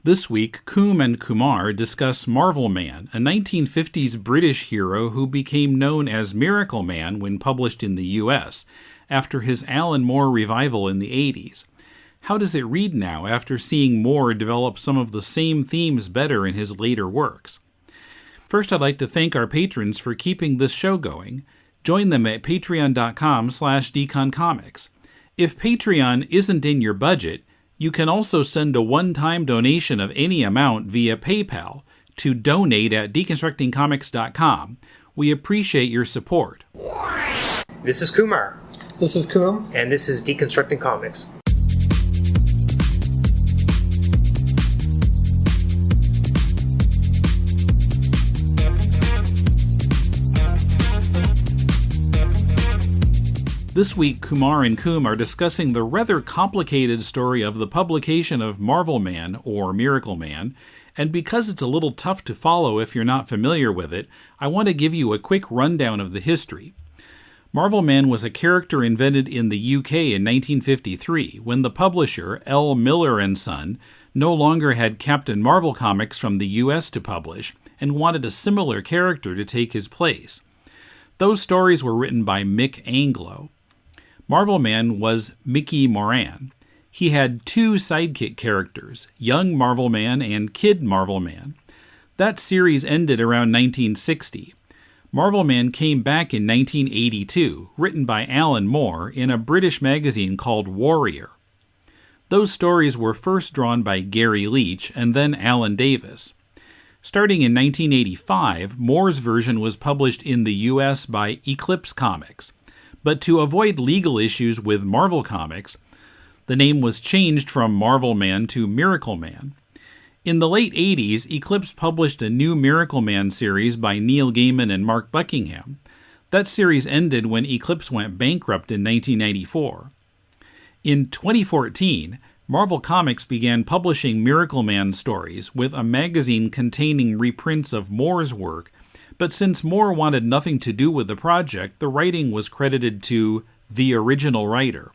This week, Koom and Kumar discuss Marvelman, a 1950s British hero who became known as Miracleman when published in the US, after his Alan Moore revival in the 80s. How does it read now after seeing Moore develop some of the same themes better in his later works? First, I'd like to thank our patrons for keeping this show going. Join them at patreon.com/deconcomics. If Patreon isn't in your budget, you can also send a one-time donation of any amount via PayPal to donate@deconstructingcomics.com. We appreciate your support. This is Kumar. This is Koom. And this is Deconstructing Comics. This week, Kumar and Koom are discussing the rather complicated story of the publication of Marvelman, or Miracleman, and because it's a little tough to follow if you're not familiar with it, I want to give you a quick rundown of the history. Marvelman was a character invented in the UK in 1953, when the publisher, L. Miller & Son, no longer had Captain Marvel comics from the US to publish, and wanted a similar character to take his place. Those stories were written by Mick Anglo. Marvelman was Mickey Moran. He had two sidekick characters, Young Marvelman and Kid Marvelman. That series ended around 1960. Marvelman came back in 1982, written by Alan Moore, in a British magazine called Warrior. Those stories were first drawn by Gary Leach and then Alan Davis. Starting in 1985, Moore's version was published in the US by Eclipse Comics. But to avoid legal issues with Marvel Comics, the name was changed from Marvelman to Miracleman. In the late 80s, Eclipse published a new Miracleman series by Neil Gaiman and Mark Buckingham. That series ended when Eclipse went bankrupt in 1994. In 2014, Marvel Comics began publishing Miracleman stories with a magazine containing reprints of Moore's work, but since Moore wanted nothing to do with the project, the writing was credited to the original writer.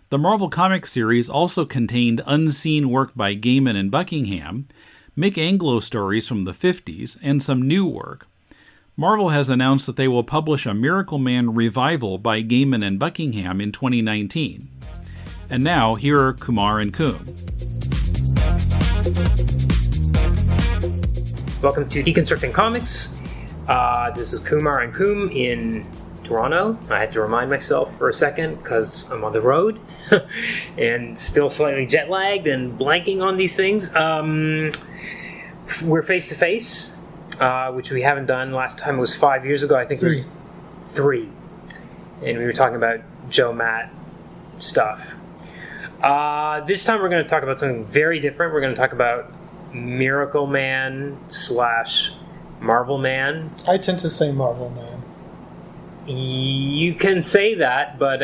The Marvel Comics series also contained unseen work by Gaiman and Buckingham, Mick Anglo stories from the 50s, and some new work. Marvel has announced that they will publish a Miracleman revival by Gaiman and Buckingham in 2019. And now, here are Kumar and Koom. Welcome to Deconstructing Comics. This is Kumar and Koom in Toronto. I had to remind myself for a second because I'm on the road and still slightly jet lagged and blanking on these things. We're face to face, which we haven't done. Last time was 5 years ago. I think three, and we were talking about Joe Matt stuff. This time we're going to talk about something very different. We're going to talk about Miracleman / Marvelman. I tend to say Marvelman. You can say that, but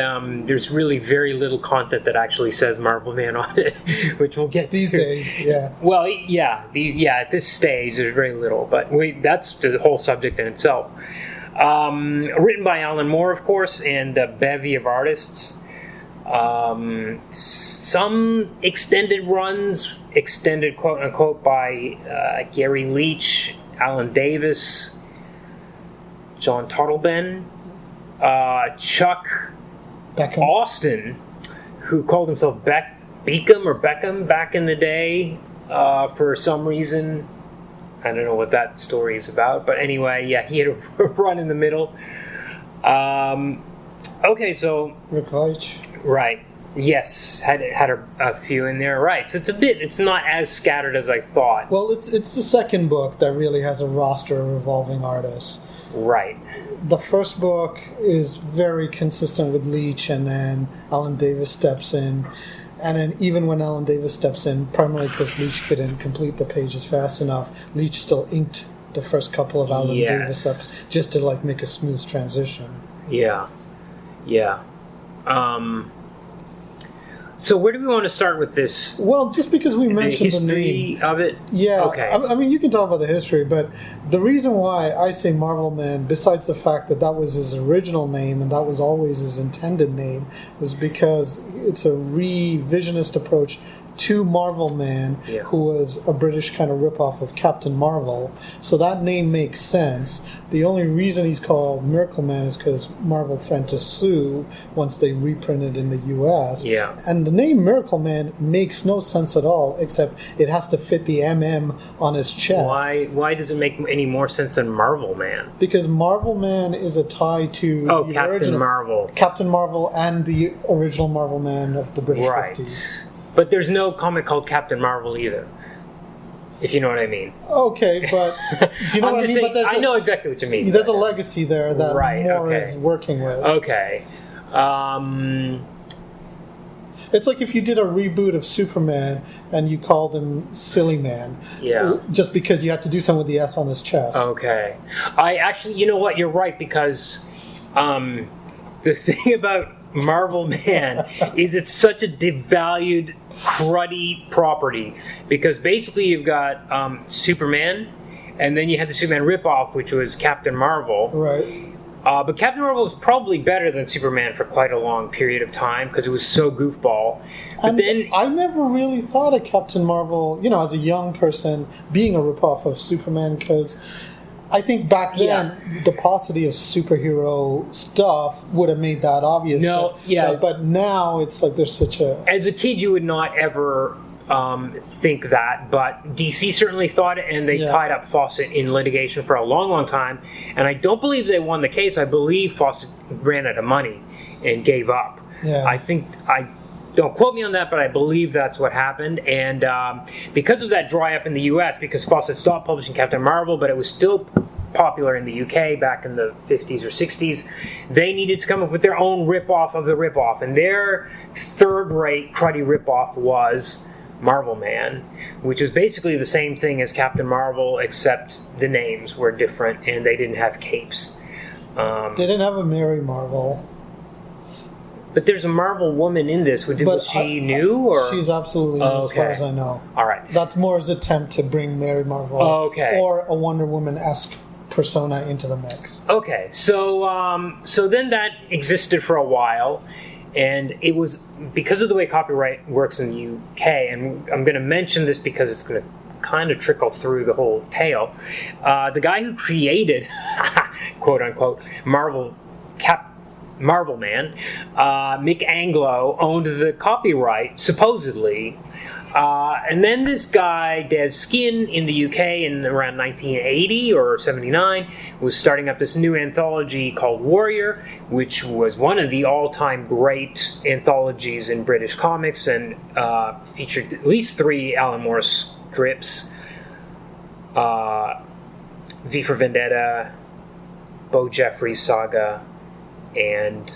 there's really very little content that actually says Marvelman on it, which we'll get these to. days. Yeah. Well, yeah, at this stage there's very little, but that's the whole subject in itself. Written by Alan Moore, of course, and a bevy of artists. Some extended runs, extended quote unquote, by Gary Leach, Alan Davis, John Tuttleben, Chuck Beckham. Austin, who called himself Beckham back in the day, for some reason. I don't know what that story is about, but anyway, yeah, he had a run in the middle. Okay, so Rick Veitch. Right. Yes, had a few in there. Right. So it's not as scattered as I thought. Well, it's the second book that really has a roster of revolving artists. Right. The first book is very consistent with Leach, and then Alan Davis steps in. And then even when Alan Davis steps in, primarily because Leach couldn't complete the pages fast enough, Leach still inked the first couple of Alan Davis ups just to make a smooth transition. Yeah. Yeah. So where do we want to start with this? Well, just because we mentioned the name of it. Yeah. Okay. I mean, you can talk about the history, but the reason why I say Marvelman, besides the fact that was his original name and that was always his intended name, was because it's a revisionist approach to Marvelman, Yeah. who was a British kind of ripoff of Captain Marvel. So that name makes sense. The only reason he's called Miracleman is because Marvel threatened to sue once they reprinted in the US. Yeah. And the name Miracleman makes no sense at all, except it has to fit the MM on his chest. Why does it make any more sense than Marvelman? Because Marvelman is a tie to the Captain original Marvel. Captain Marvel and the original Marvelman of the British Right. 50s. But there's no comic called Captain Marvel either, if you know what I mean. Okay, but do you know I'm what I just mean? saying, But I know exactly what you mean. there's a legacy there that Right, Moore okay. is working with. Okay. It's like if you did a reboot of Superman and you called him Silly Man, Yeah. just because you had to do something with the S on his chest. Okay. I actually, you know what? You're right, because the thing about Marvelman is it's such a devalued, cruddy property, because basically you've got Superman, and then you had the Superman ripoff, which was Captain Marvel. Right. But Captain Marvel was probably better than Superman for quite a long period of time because it was so goofball. But And then, I never really thought of Captain Marvel, as a young person, being a ripoff of Superman, because I think back then the paucity of superhero stuff would have made that obvious. No, yeah. But now it's like there's such a... as a kid, you would not ever think that, but DC certainly thought it, and they tied up Fawcett in litigation for a long, long time. And I don't believe they won the case. I believe Fawcett ran out of money and gave up. Yeah. Don't quote me on that, but I believe that's what happened. And because of that dry up in the US, because Fawcett stopped publishing Captain Marvel, but it was still popular in the UK back in the 50s or 60s, they needed to come up with their own ripoff of the ripoff. And their third-rate, cruddy ripoff was Marvelman, which was basically the same thing as Captain Marvel, except the names were different and they didn't have capes. They didn't have a Mary Marvel. But there's a Marvel woman in this. Was she new? Or? She's absolutely new, as far as I know. All right. That's Moore's attempt to bring Mary Marvel or a Wonder Woman-esque persona into the mix. Okay, so then that existed for a while, and it was because of the way copyright works in the UK, and I'm going to mention this because it's going to kind of trickle through the whole tale. The guy who created, quote unquote, Marvelman, Mick Anglo, owned the copyright, supposedly. And then this guy, Des Skin, in the UK in around 1980 or 79, was starting up this new anthology called Warrior, which was one of the all-time great anthologies in British comics, and featured at least 3 Alan Moore strips. V for Vendetta, Bo Jeffries Saga, and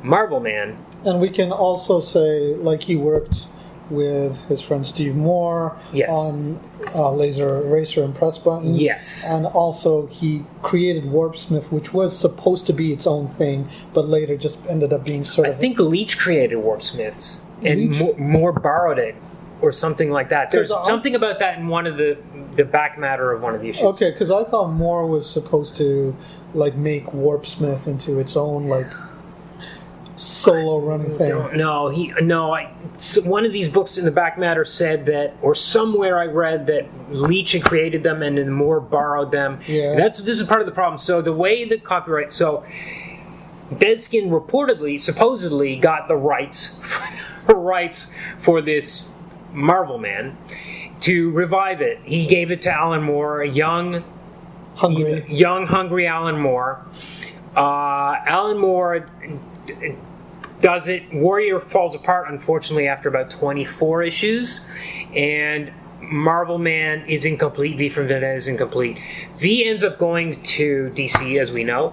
Marvelman. And we can also say, like, he worked with his friend Steve Moore on Laser Eraser and Press Button. Yes. And also he created Warpsmith, which was supposed to be its own thing, but later just ended up being sort of... I think Leech created Warpsmiths, and Moore borrowed it, or something like that. There's something about that in one of the back matter of one of the issues. Okay, because I thought Moore was supposed to, like, make Warpsmith into its own, like, solo running thing. One of these books in the back matter said that, or somewhere I read that Leech had created them and then Moore borrowed them. Yeah. This is part of the problem. So the way the copyright, Deskin supposedly got the rights for this Marvelman to revive it. He gave it to Alan Moore, a young hungry Alan Moore. Alan Moore does it. Warrior falls apart, unfortunately, after about 24 issues, and Marvelman is incomplete. V for Vendetta is incomplete. V ends up going to DC, as we know.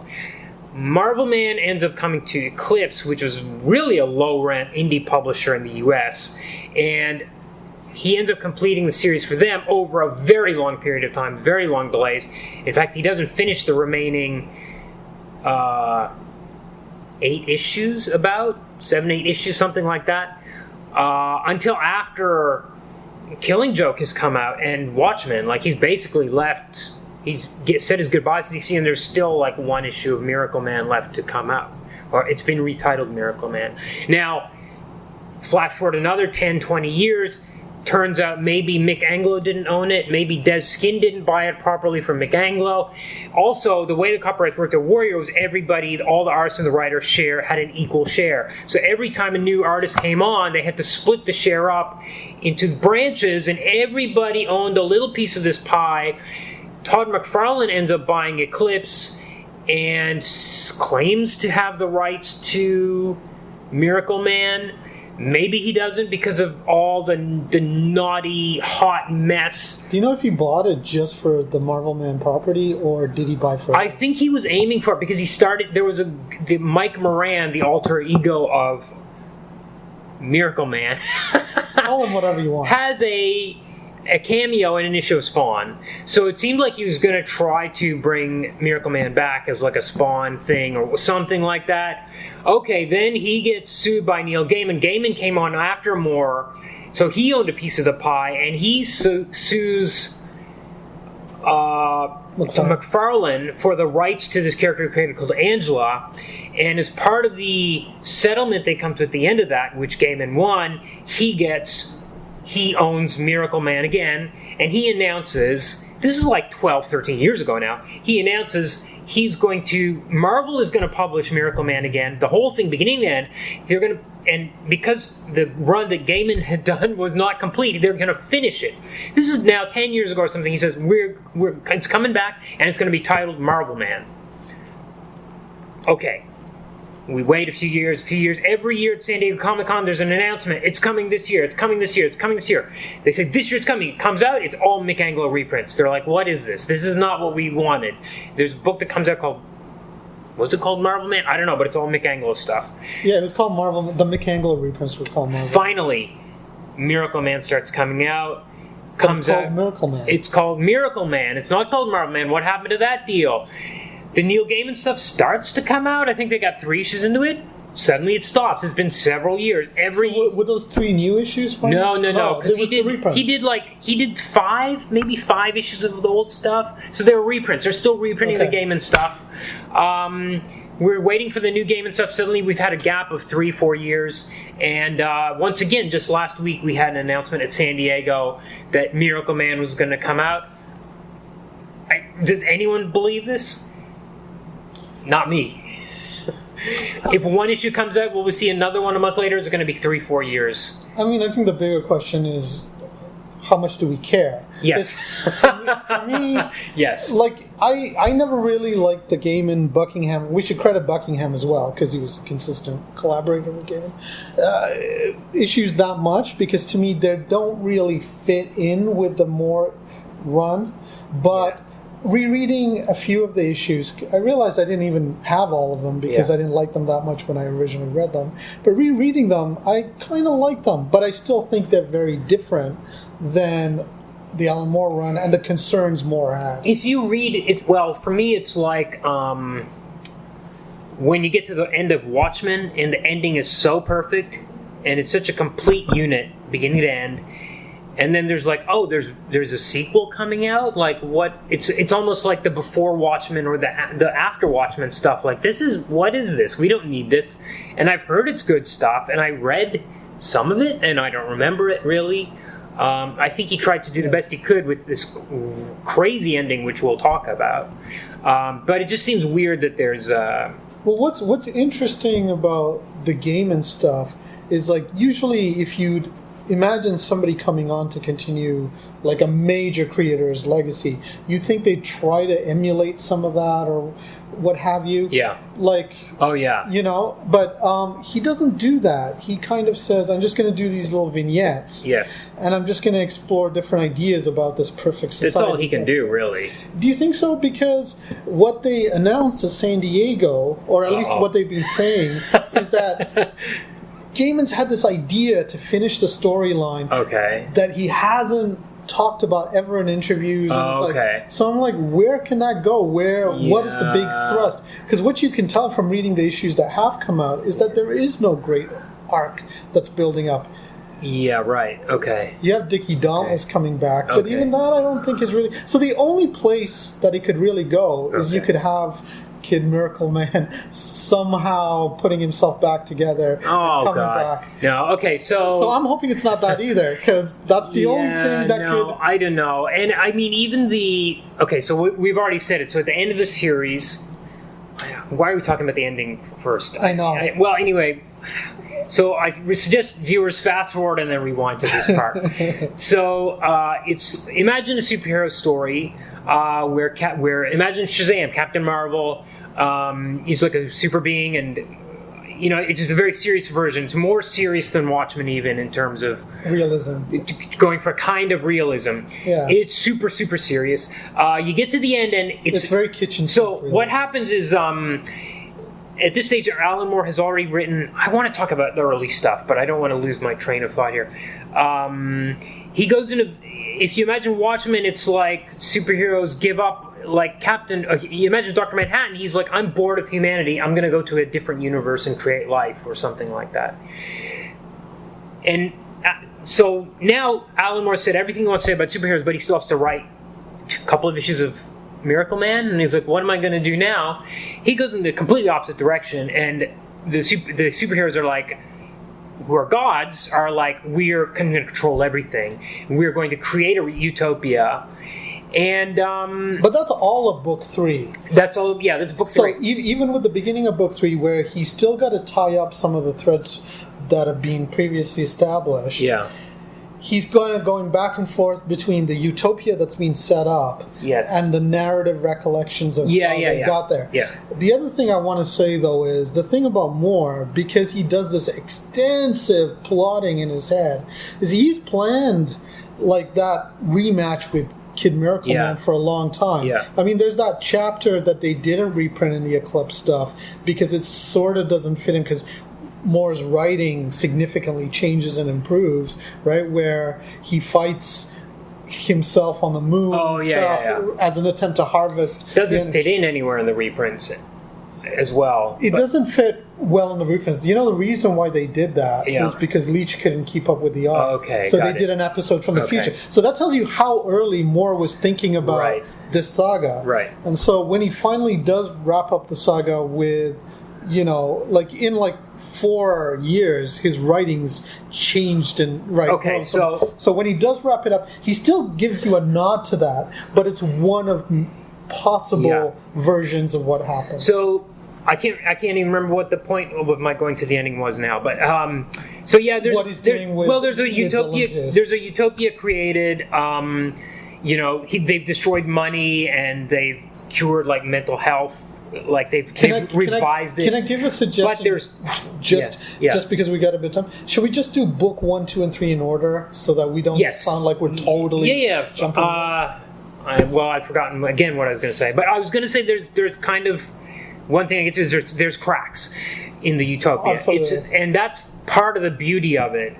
Marvelman ends up coming to Eclipse, which was really a low-rent indie publisher in the US, and he ends up completing the series for them over a very long period of time, very long delays. In fact, he doesn't finish the remaining 8 issues, 7, 8 issues, something like that, until after Killing Joke has come out and Watchmen. Like, he's basically left, he's said his goodbyes to DC, and there's still like 1 issue of Miracleman left to come out, or it's been retitled Miracleman. Now, flash forward another 10, 20 years, Turns out maybe Mick Anglo didn't own it. Maybe Des Skin didn't buy it properly from Mick Anglo. Also, the way the copyrights worked at Warrior was everybody, all the artists and the writers had an equal share. So every time a new artist came on, they had to split the share up into branches, and everybody owned a little piece of this pie. Todd McFarlane ends up buying Eclipse and claims to have the rights to Miracleman. Maybe he doesn't because of all the naughty, hot mess. Do you know if he bought it just for the Marvelman property, or did he buy for it? I think he was aiming for it because he started... There was the Mike Moran, the alter ego of Miracleman. Call him whatever you want. Has a cameo in an issue of Spawn. So it seemed like he was going to try to bring Miracleman back as like a Spawn thing or something like that. Okay, then he gets sued by Neil Gaiman. Gaiman came on after more, so he owned a piece of the pie, and he sues McFarlane for the rights to this character created called Angela. And as part of the settlement they come to at the end of that, which Gaiman won, he owns Miracleman again, and he announces, this is like 12, 13 years ago now, he announces Marvel is going to publish Miracleman again, the whole thing beginning to end. And because the run that Gaiman had done was not complete, they're going to finish it. This is now 10 years ago or something. He says, it's coming back, and it's going to be titled Marvelman. Okay. We wait a few years. Every year at San Diego Comic-Con, there's an announcement. It's coming this year. It's coming this year. It's coming this year. They say, this year it's coming. It comes out. It's all Mick Anglo reprints. They're like, what is this? This is not what we wanted. There's a book that comes out called... Was it called Marvelman? I don't know, but it's all Mick Anglo stuff. Yeah, it was called Marvel. The Mick Anglo reprints were called Marvel. Finally, Miracleman starts coming out. It's called Miracleman. It's called Miracleman. It's not called Marvelman. What happened to that deal? The Neil Gaiman stuff starts to come out. I think they got 3 issues into it. Suddenly it stops. It's been several years. So were those 3 new issues from No. Because he did 5, maybe 5 issues of the old stuff. So they were reprints. They're still reprinting the Gaiman stuff. We're waiting for the new Gaiman stuff. Suddenly we've had a gap of 3-4 years. And once again, just last week we had an announcement at San Diego that Miracleman was going to come out. Does anyone believe this? Not me. If one issue comes out, will we see another one a month later? Is it going to be 3-4 years? I mean, I think the bigger question is, how much do we care? Yes. For me, yes. Like, I never really liked the Gaiman Buckingham. We should credit Buckingham as well, because he was a consistent collaborator with Gaiman. Issues that much, because to me, they don't really fit in with the more run. But rereading a few of the issues, I realized I didn't even have all of them because I didn't like them that much when I originally read them. But rereading them, I kind of like them. But I still think they're very different than the Alan Moore run and the concerns Moore had. If you read it, well, for me it's like when you get to the end of Watchmen and the ending is so perfect and it's such a complete unit, beginning to end, and then there's like, oh, there's a sequel coming out. Like what? It's almost like the before Watchmen or the after Watchmen stuff. Like what is this? We don't need this. And I've heard it's good stuff, and I read some of it, and I don't remember it really. I think he tried to do the best he could with this crazy ending, which we'll talk about. But it just seems weird that there's. Well, what's interesting about the Gaiman stuff is, like, usually if you'd imagine somebody coming on to continue like a major creator's legacy, you'd think they'd try to emulate some of that or what have you. Yeah. Like, oh yeah. You know, but he doesn't do that. He kind of says, I'm just going to do these little vignettes. Yes. And I'm just going to explore different ideas about this perfect society. That's all he can do, really. Do you think so? Because what they announced at San Diego, or at least what they've been saying, is that Gaiman's had this idea to finish the storyline that he hasn't talked about ever in interviews. And so I'm like, where can that go? What is the big thrust? Because what you can tell from reading the issues that have come out is that there is no great arc that's building up. Yeah, right. Okay. You have Dickie Dauntless coming back, but even that I don't think is really... So the only place that it could really go is you could have Kid Miracleman somehow putting himself back together and coming back. No, okay, so I'm hoping it's not that either, because that's the only thing that could... I don't know. And I mean, even the... Okay, so we've already said it. So at the end of the series... Why are we talking about the ending first? I know. Well, anyway... So I suggest viewers fast forward and then rewind to this part. So it's imagine a superhero story where imagine Shazam, Captain Marvel. He's like a super being, and it's just a very serious version. It's more serious than Watchmen, even in terms of realism. Going for kind of realism. Yeah. It's super serious. You get to the end, and it's very kitchen. So what happens is. At this stage, Alan Moore has already written... I want to talk about the early stuff, but I don't want to lose my train of thought here. He goes into... If you imagine Watchmen, it's like superheroes give up, like Captain... you imagine Dr. Manhattan, he's like, I'm bored of humanity, I'm going to go to a different universe and create life, or something like that. And so now Alan Moore said everything he wants to say about superheroes, but he still has to write a couple of issues of Miracleman, and he's like, what am I going to do now? He goes in the completely opposite direction, and the superheroes are like, who are gods, are like, we're going to control everything. We're going to create a utopia. And but that's all of book 3. That's all. Yeah, that's book 3. So even with the beginning of book 3, where he's still got to tie up some of the threads that have been previously established. Yeah. He's going back and forth between the utopia that's been set up and the narrative recollections of how they got there. Yeah. The other thing I want to say, though, is the thing about Moore, because he does this extensive plotting in his head, is he's planned like that rematch with Kid Miracleman for a long time. Yeah. I mean, there's that chapter that they didn't reprint in the Eclipse stuff because it sort of doesn't fit in, because Moore's writing significantly changes and improves, right? Where he fights himself on the moon and stuff as an attempt to harvest. Doesn't fit in anywhere in the reprints as well. It doesn't fit well in the reprints. You know, the reason why they did that is because Leach couldn't keep up with the art. So they did an episode from the future. So that tells you how early Moore was thinking about this saga. Right. And so when he finally does wrap up the saga with, in 4 years, his writings changed and so when he does wrap it up, he still gives you a nod to that, but it's one of possible versions of what happened. So I can't even remember what the point of my going to the ending was now, but there's what he's doing with there's a utopia. There's a utopia created. They've destroyed money and they've cured like mental health. Like they've revised it. Can I give a suggestion? But there's just because we got a bit of time. Should we just do book 1, 2, and 3 in order so that we don't sound like we're totally jumping? I've forgotten again what I was going to say. But I was going to say there's kind of one thing I get to is there's cracks in the utopia. And that's part of the beauty of it,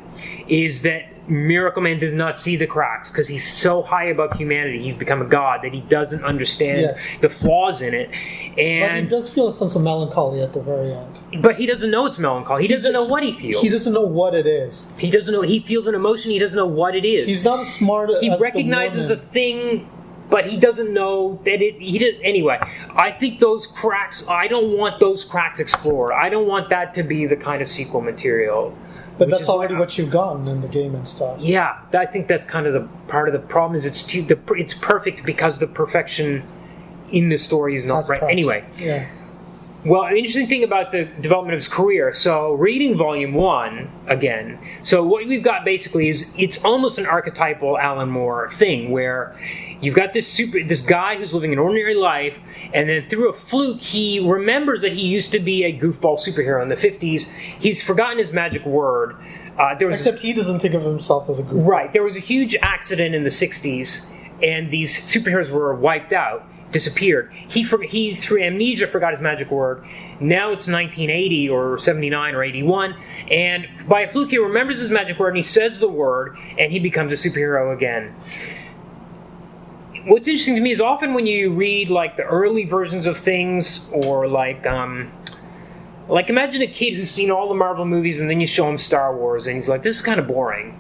is that Miracleman does not see the cracks because he's so high above humanity. He's become a god that he doesn't understand the flaws in it. But he does feel a sense of melancholy at the very end. But he doesn't know it's melancholy. He doesn't know what he feels. He doesn't know what it is. He doesn't know. He feels an emotion. He doesn't know what it is. He's not as smart as he recognizes a thing, but he doesn't know that it. He did anyway. I think those cracks. I don't want those cracks explored. I don't want that to be the kind of sequel material. But that's already what you've gotten in the game and stuff. Yeah, I think that's kind of the part of the problem. Is it's perfect because the perfection in the story is not right. Anyway, well, an interesting thing about the development of his career. So, reading Volume 1 again. So, what we've got basically is it's almost an archetypal Alan Moore thing where you've got this guy who's living an ordinary life, and then through a fluke, he remembers that he used to be a goofball superhero in the 50s. He's forgotten his magic word. Except he doesn't think of himself as a goofball. Right. There was a huge accident in the 60s, and these superheroes were wiped out, disappeared. He through amnesia forgot his magic word. Now it's 1980 or 79 or 81, and by a fluke he remembers his magic word and he says the word, and he becomes a superhero again. What's interesting to me is often when you read like the early versions of things, or like imagine a kid who's seen all the Marvel movies and then you show him Star Wars and he's like, this is kind of boring.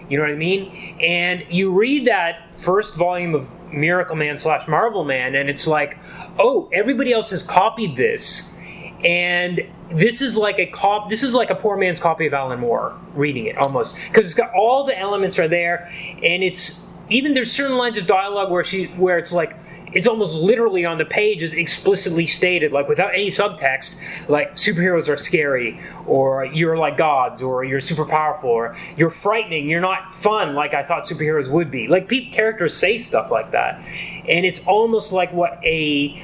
You know what I mean? And you read that first volume of Miracleman / Marvelman, and it's like, oh, everybody else has copied this, and this is like a poor man's copy of Alan Moore reading it, almost, because it's got all the elements are there, and it's even there's certain lines of dialogue where it's like it's almost literally on the page is explicitly stated, like without any subtext, like superheroes are scary, or you're like gods, or you're super powerful, or you're frightening, you're not fun like I thought superheroes would be. Like characters say stuff like that, and it's almost like what a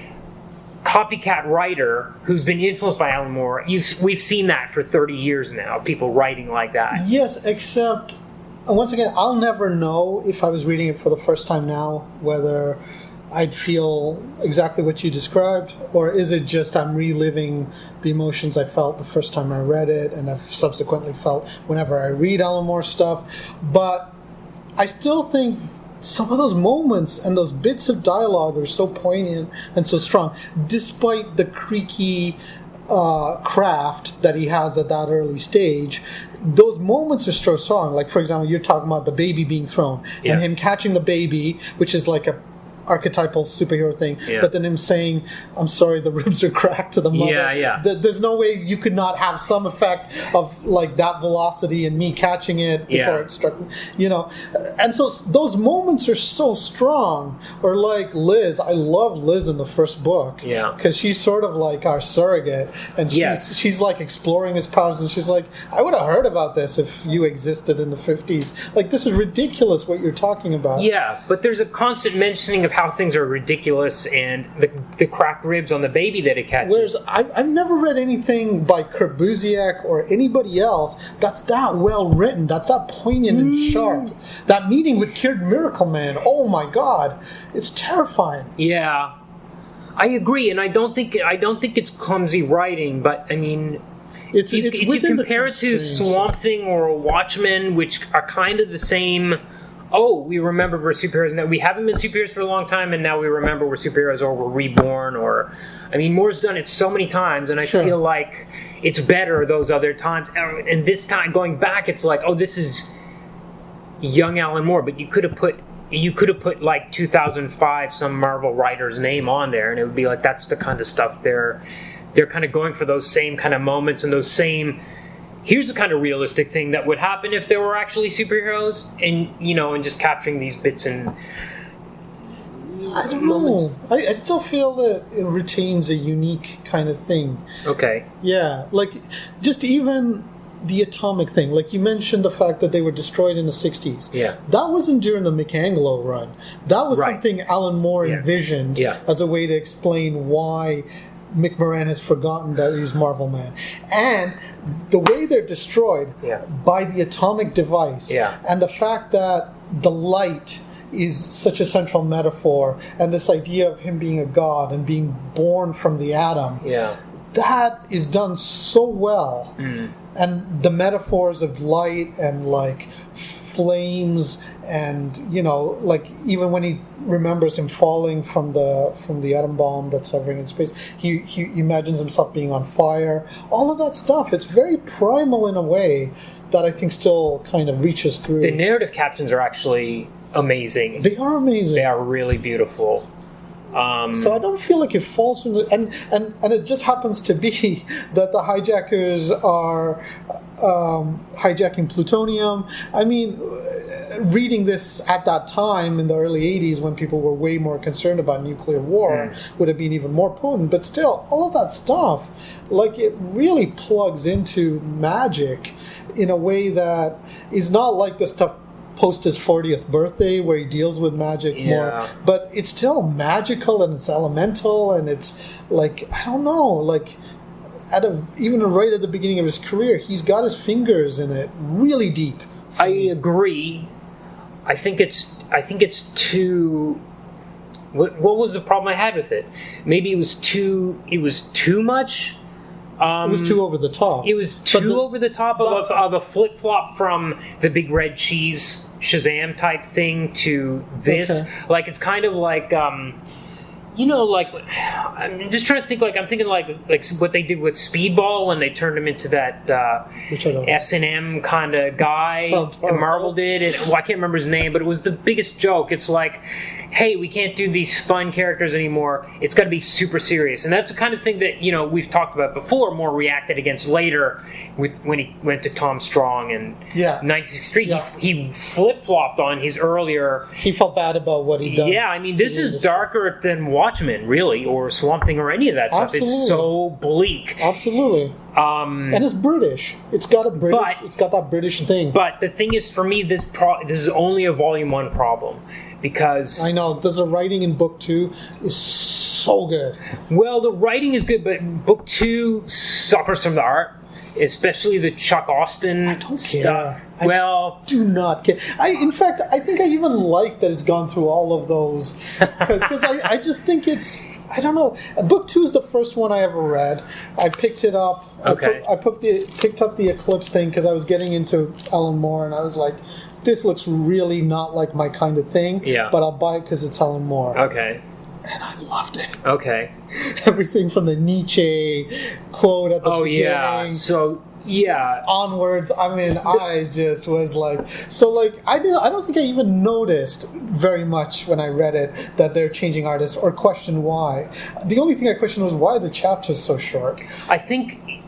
copycat writer who's been influenced by Alan Moore. We've seen that for 30 years now. People writing like that. Yes, except once again, I'll never know if I was reading it for the first time now whether I'd feel exactly what you described, or is it just I'm reliving the emotions I felt the first time I read it, and I've subsequently felt whenever I read Alan Moore stuff. But I still think some of those moments and those bits of dialogue are so poignant and so strong, despite the creaky craft that he has at that early stage. Those moments are so strong. Like, for example, you're talking about the baby being thrown, and him catching the baby, which is like a archetypal superhero thing, but then him saying, I'm sorry, the ribs are cracked to the mother. There's no way you could not have some effect of like that velocity and me catching it before it struck, and so those moments are so strong. Or like Liz, I love Liz in the first book, because she's sort of like our surrogate, and she's like exploring his powers, and she's like, I would have heard about this if you existed in the 50s. Like, this is ridiculous what you're talking about. But there's a constant mentioning of how things are ridiculous, and the cracked ribs on the baby that it catches. Whereas I've never read anything by Kurt Busiek or anybody else that's that well written, that's that poignant and sharp. That meeting with Kid Miracleman, oh my God, it's terrifying. Yeah, I agree, and I don't think it's clumsy writing, but I mean, if you compare it to Swamp Thing or Watchmen, which are kind of the same. Oh, we remember we're superheroes now. We haven't been superheroes for a long time, and now we remember we're superheroes, or we're reborn, or... I mean, Moore's done it so many times, and I feel like it's better those other times. And this time, going back, it's like, oh, this is young Alan Moore, but you could have put like 2005 some Marvel writer's name on there, and it would be like, that's the kind of stuff they're kind of going for, those same kind of moments and those same... Here's the kind of realistic thing that would happen if there were actually superheroes, and and just capturing these bits and I don't know. I still feel that it retains a unique kind of thing. Okay. Yeah, like just even the atomic thing. Like you mentioned the fact that they were destroyed in the 60s. Yeah. That wasn't during the McAnglo run. That was something Alan Moore envisioned as a way to explain why Mick Moran has forgotten that he's Marvelman. And the way they're destroyed by the atomic device, and the fact that the light is such a central metaphor, and this idea of him being a god and being born from the atom, that is done so well. And the metaphors of light and like flames, and like even when he remembers him falling from the atom bomb that's hovering in space, he imagines himself being on fire. All of that stuff, it's very primal in a way that I think still kind of reaches through. The narrative captions are actually amazing. They are amazing. They are really beautiful. So I don't feel like it falls from the... And it just happens to be that the hijackers are hijacking plutonium. I mean, reading this at that time in the early 80s when people were way more concerned about nuclear war would have been even more potent. But still, all of that stuff, like, it really plugs into magic in a way that is not like the stuff post his 40th birthday where he deals with magic more, but it's still magical and it's elemental, and it's like, I don't know, like even right at the beginning of his career, he's got his fingers in it really deep. I agree. I think it's too... What was the problem I had with it? Maybe it was too much. It was too over the top. It was too over the top of a flip flop from the big red cheese Shazam type thing to this. Okay. Like, it's kind of like like I'm just trying to think. Like I'm thinking like what they did with Speedball when they turned him into that S&M kind of guy. And Marvel did, and I can't remember his name, but it was the biggest joke. It's like, hey, we can't do these fun characters anymore. It's got to be super serious, and that's the kind of thing that we've talked about before. More reacted against later when he went to Tom Strong and 1963. Yeah. He flip flopped on his earlier. He felt bad about what he done. Yeah, I mean, this is darker than Watchmen, really, or Swamp Thing, or any of that stuff. It's so bleak. Absolutely. And it's British. It's got that British thing. But the thing is, for me, this is only a Volume 1 problem. Because I know the writing in book 2 is so good. Well, the writing is good, but book 2 suffers from the art, especially the Chuck Austen stuff. I do not care. In fact, I think I even like that it's gone through all of those because I just think it's. I don't know. Book 2 is the first one I ever read. I picked it up. Okay. I picked up the Eclipse thing because I was getting into Alan Moore, and I was like, this looks really not like my kind of thing. Yeah. But I'll buy it because it's Alan Moore. Okay. And I loved it. Okay. Everything from the Nietzsche quote at the beginning. Yeah. So. Yeah. Onwards, I mean, I just was like, so like, I don't think I even noticed very much when I read it that they're changing artists or questioned why. The only thing I questioned was why the chapter's so short. I think,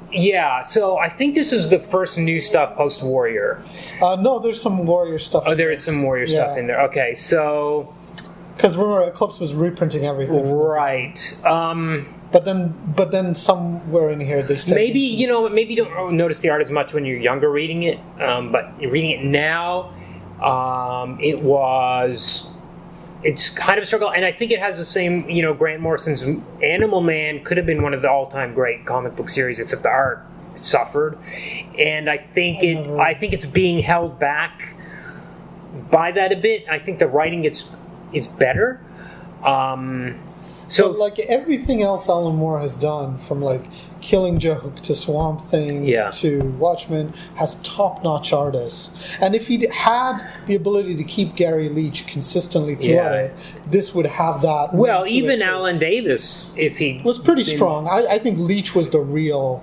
so I think this is the first new stuff post-Warrior. No, there's some Warrior stuff. Oh, there is some Warrior stuff in there. Okay, so. Because remember, Eclipse was reprinting everything. Right. But then somewhere in here they said maybe you don't notice the art as much when you're younger reading it, but you're reading it now. It's kind of a struggle, and I think it has the same. Grant Morrison's Animal Man could have been one of the all-time great comic book series, except the art suffered, and I think it's being held back by that a bit. I think the writing is better. So, like everything else Alan Moore has done, from like Killing Joke to Swamp Thing to Watchmen, has top-notch artists. And if he'd had the ability to keep Gary Leach consistently throughout it, this would have that. Well, even Alan Davis, if he was pretty strong. I think Leach was a real.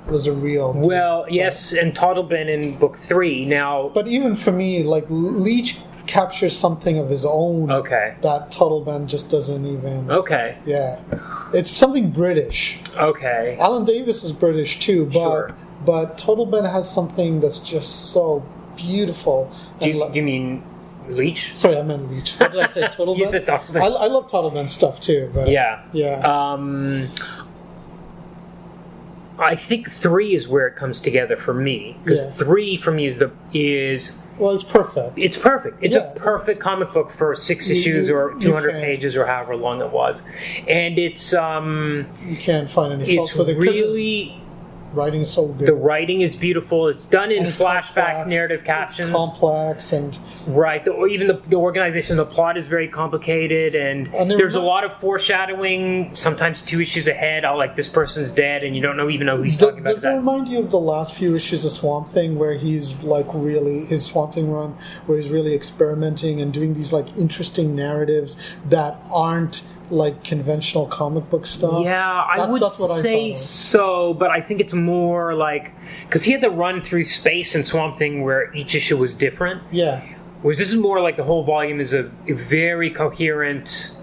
Well, yes, and Toddleben in book 3 now. But even for me, like Leach captures something of his own that Toddleben just doesn't even. Okay. Yeah. It's something British. Okay. Alan Davis is British too, but Toddleben has something that's just so beautiful. Do you mean Leach? Sorry, I meant Leach. What did I say? Toddleben? You said Toddleben. I love Toddleben stuff too. But yeah. I think 3 is where it comes together for me, because 3 for me is well, it's perfect. It's perfect. It's a perfect comic book for 6 issues or 200 pages or however long it was, and it's you can't find any faults with it. Really, writing is so good. The writing is beautiful. It's done in flashback narrative captions. It's complex and even the organization, the plot is very complicated, and there's a lot of foreshadowing. Sometimes 2 issues ahead, like this person's dead, and you don't even know who he's talking about. Does it remind you of the last few issues of Swamp Thing, where he's like really his Swamp Thing run, where he's really experimenting and doing these like interesting narratives that aren't like conventional comic book stuff? Yeah, I would say so, but I think it's more like, because he had to run through space in Swamp Thing where each issue was different. Yeah. Whereas this is more like the whole volume is a very coherent,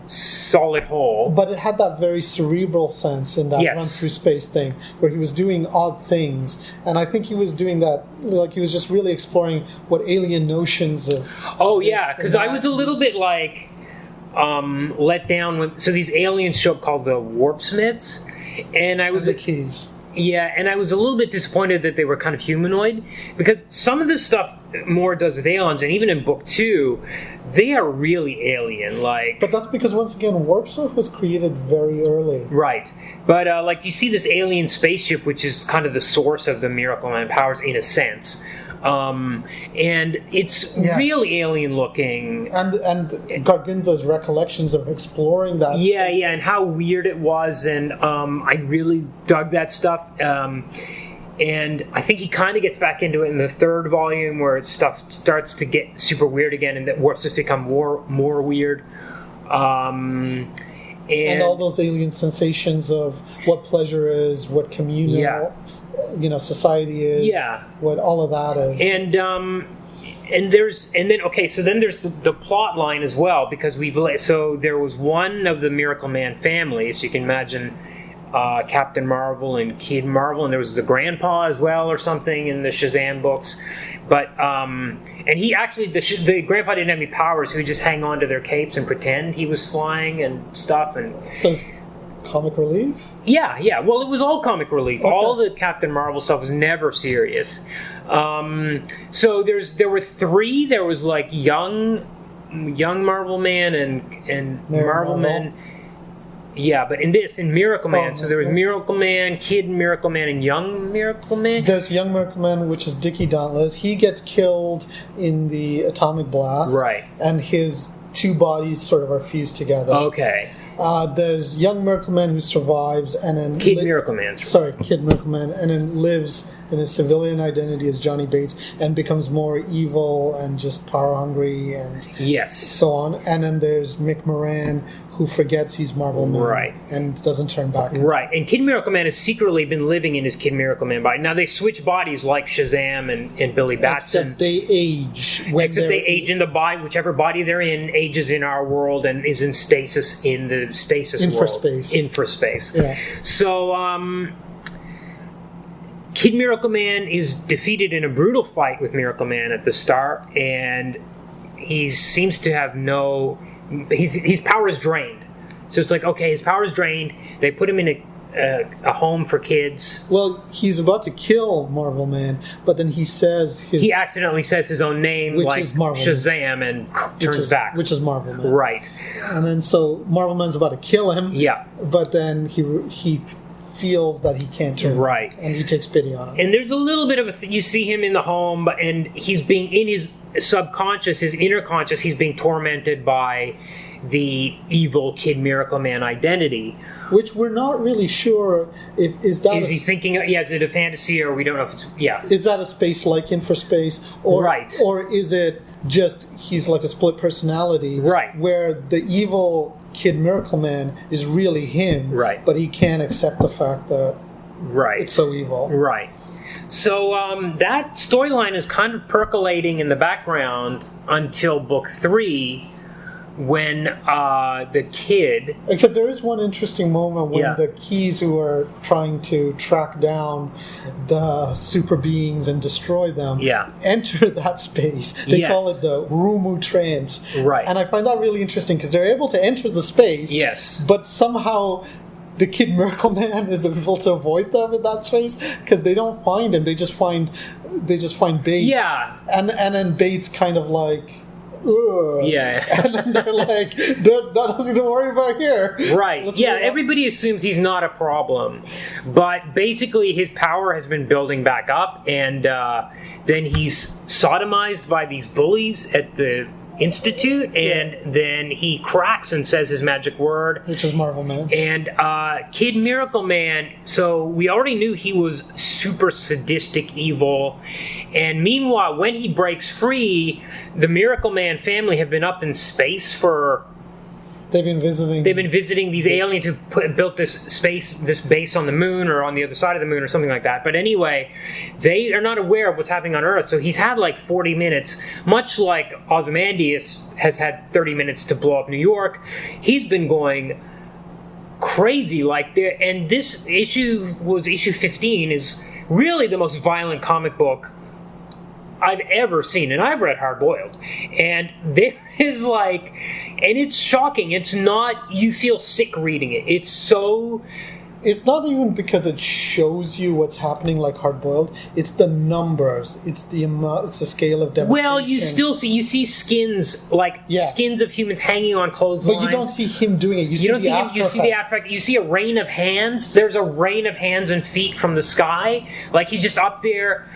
solid whole. But it had that very cerebral sense in that run through space thing, where he was doing odd things, and I think he was doing that, like he was just really exploring what alien notions of. Oh yeah, because I was a little bit like. Let down with these aliens show up called the Warp Smiths, and I was the keys. Yeah, and I was a little bit disappointed that they were kind of humanoid, because some of this stuff Moore does with aliens, and even in book 2, they are really alien like. But that's because once again, Warp Smith was created very early. Right, but like you see this alien spaceship, which is kind of the source of the Miracleman powers in a sense. And it's really alien looking. And Garginza's recollections of exploring that. Yeah, and how weird it was, and I really dug that stuff. And I think he kind of gets back into it in the 3rd volume, where stuff starts to get super weird again, and that Warp Smiths become more weird. And all those alien sensations of what pleasure is, what communal, society is, what all of that is. And there's the plot line as well, because there was one of the Miracleman family, so you can imagine Captain Marvel and Kid Marvel, and there was the grandpa as well or something in the Shazam books. But and he actually the grandpa didn't have any powers, so he'd just hang on to their capes and pretend he was flying and stuff. And so it's comic relief? Yeah. Well, it was all comic relief. Okay. All the Captain Marvel stuff was never serious. So there were three. There was like young Marvelman and Marvelman. Yeah, but in Miracleman, so there was Miracleman, Kid Miracleman, and Young Miracleman. There's Young Miracleman, which is Dickie Dauntless. He gets killed in the atomic blast. Right. And his two bodies sort of are fused together. Okay. There's Young Miracleman who survives, and then Kid Miracleman, and then lives in his civilian identity as Johnny Bates and becomes more evil and just power hungry and so on. And then there's Mick Moran, who forgets he's Marvelman and doesn't turn back. Right, and Kid Miracleman has secretly been living in his Kid Miracleman body. Now they switch bodies like Shazam and Billy Batson. Except they age. They age in the body, whichever body they're in ages in our world and is in stasis in the stasis world. Infraspace. Yeah. So Kid Miracleman is defeated in a brutal fight with Miracleman at the start, and he seems to have his power is drained. So it's like, okay, his power is drained. They put him in a home for kids. Well, he's about to kill Marvelman, but then he accidentally says his own name, which like is Marvelman. Shazam, and turns back. Which is Marvelman. Right. And then so Marvelman's about to kill him. Yeah. But then he feels that he can't turn back, and he takes pity on him. And there's a little bit of you see him in the home, and he's being in his subconscious, his inner conscious, he's being tormented by the evil Kid Miracleman identity, which we're not really sure if is he thinking? Is it a fantasy, or we don't know if it's Is that a space like Infraspace, or is it just he's like a split personality, where the evil Kid Miracleman is really him, but he can't accept the fact that it's so evil, So that storyline is kind of percolating in the background until book 3, when the kid... Except there is one interesting moment when the Keys, who are trying to track down the super beings and destroy them, enter that space. They call it the Rumu trance. Right. And I find that really interesting, because they're able to enter the space, but somehow the Kid Miracleman is able to avoid them in that space, because they don't find him. They just find Bates. Yeah. And then Bates kind of like... Ugh. Yeah. And then they're like, nothing to worry about here. Right. Everybody assumes he's not a problem. But basically his power has been building back up, and then he's sodomized by these bullies at the Institute, and then he cracks and says his magic word, which is Marvelman. And Kid Miracleman, so we already knew he was super sadistic evil, and meanwhile when he breaks free, the Miracleman family have been up in space for... They've been visiting these aliens who built this base on the moon, or on the other side of the moon, or something like that. But anyway, they are not aware of what's happening on Earth. So he's had like 40 minutes, much like Ozymandias has had 30 minutes to blow up New York. He's been going crazy like there. And this issue 15, is really the most violent comic book I've ever seen, and I've read Hard Boiled, and there is like, and it's shocking. It's not, you feel sick reading it. It's not even because it shows you what's happening like Hard Boiled. It's the numbers. It's the amount. It's the scale of devastation. Well, you see skins, skins of humans hanging on clotheslines. But you don't see him doing it. You see the after effect. You see a rain of hands. There's a rain of hands and feet from the sky. Like he's just up there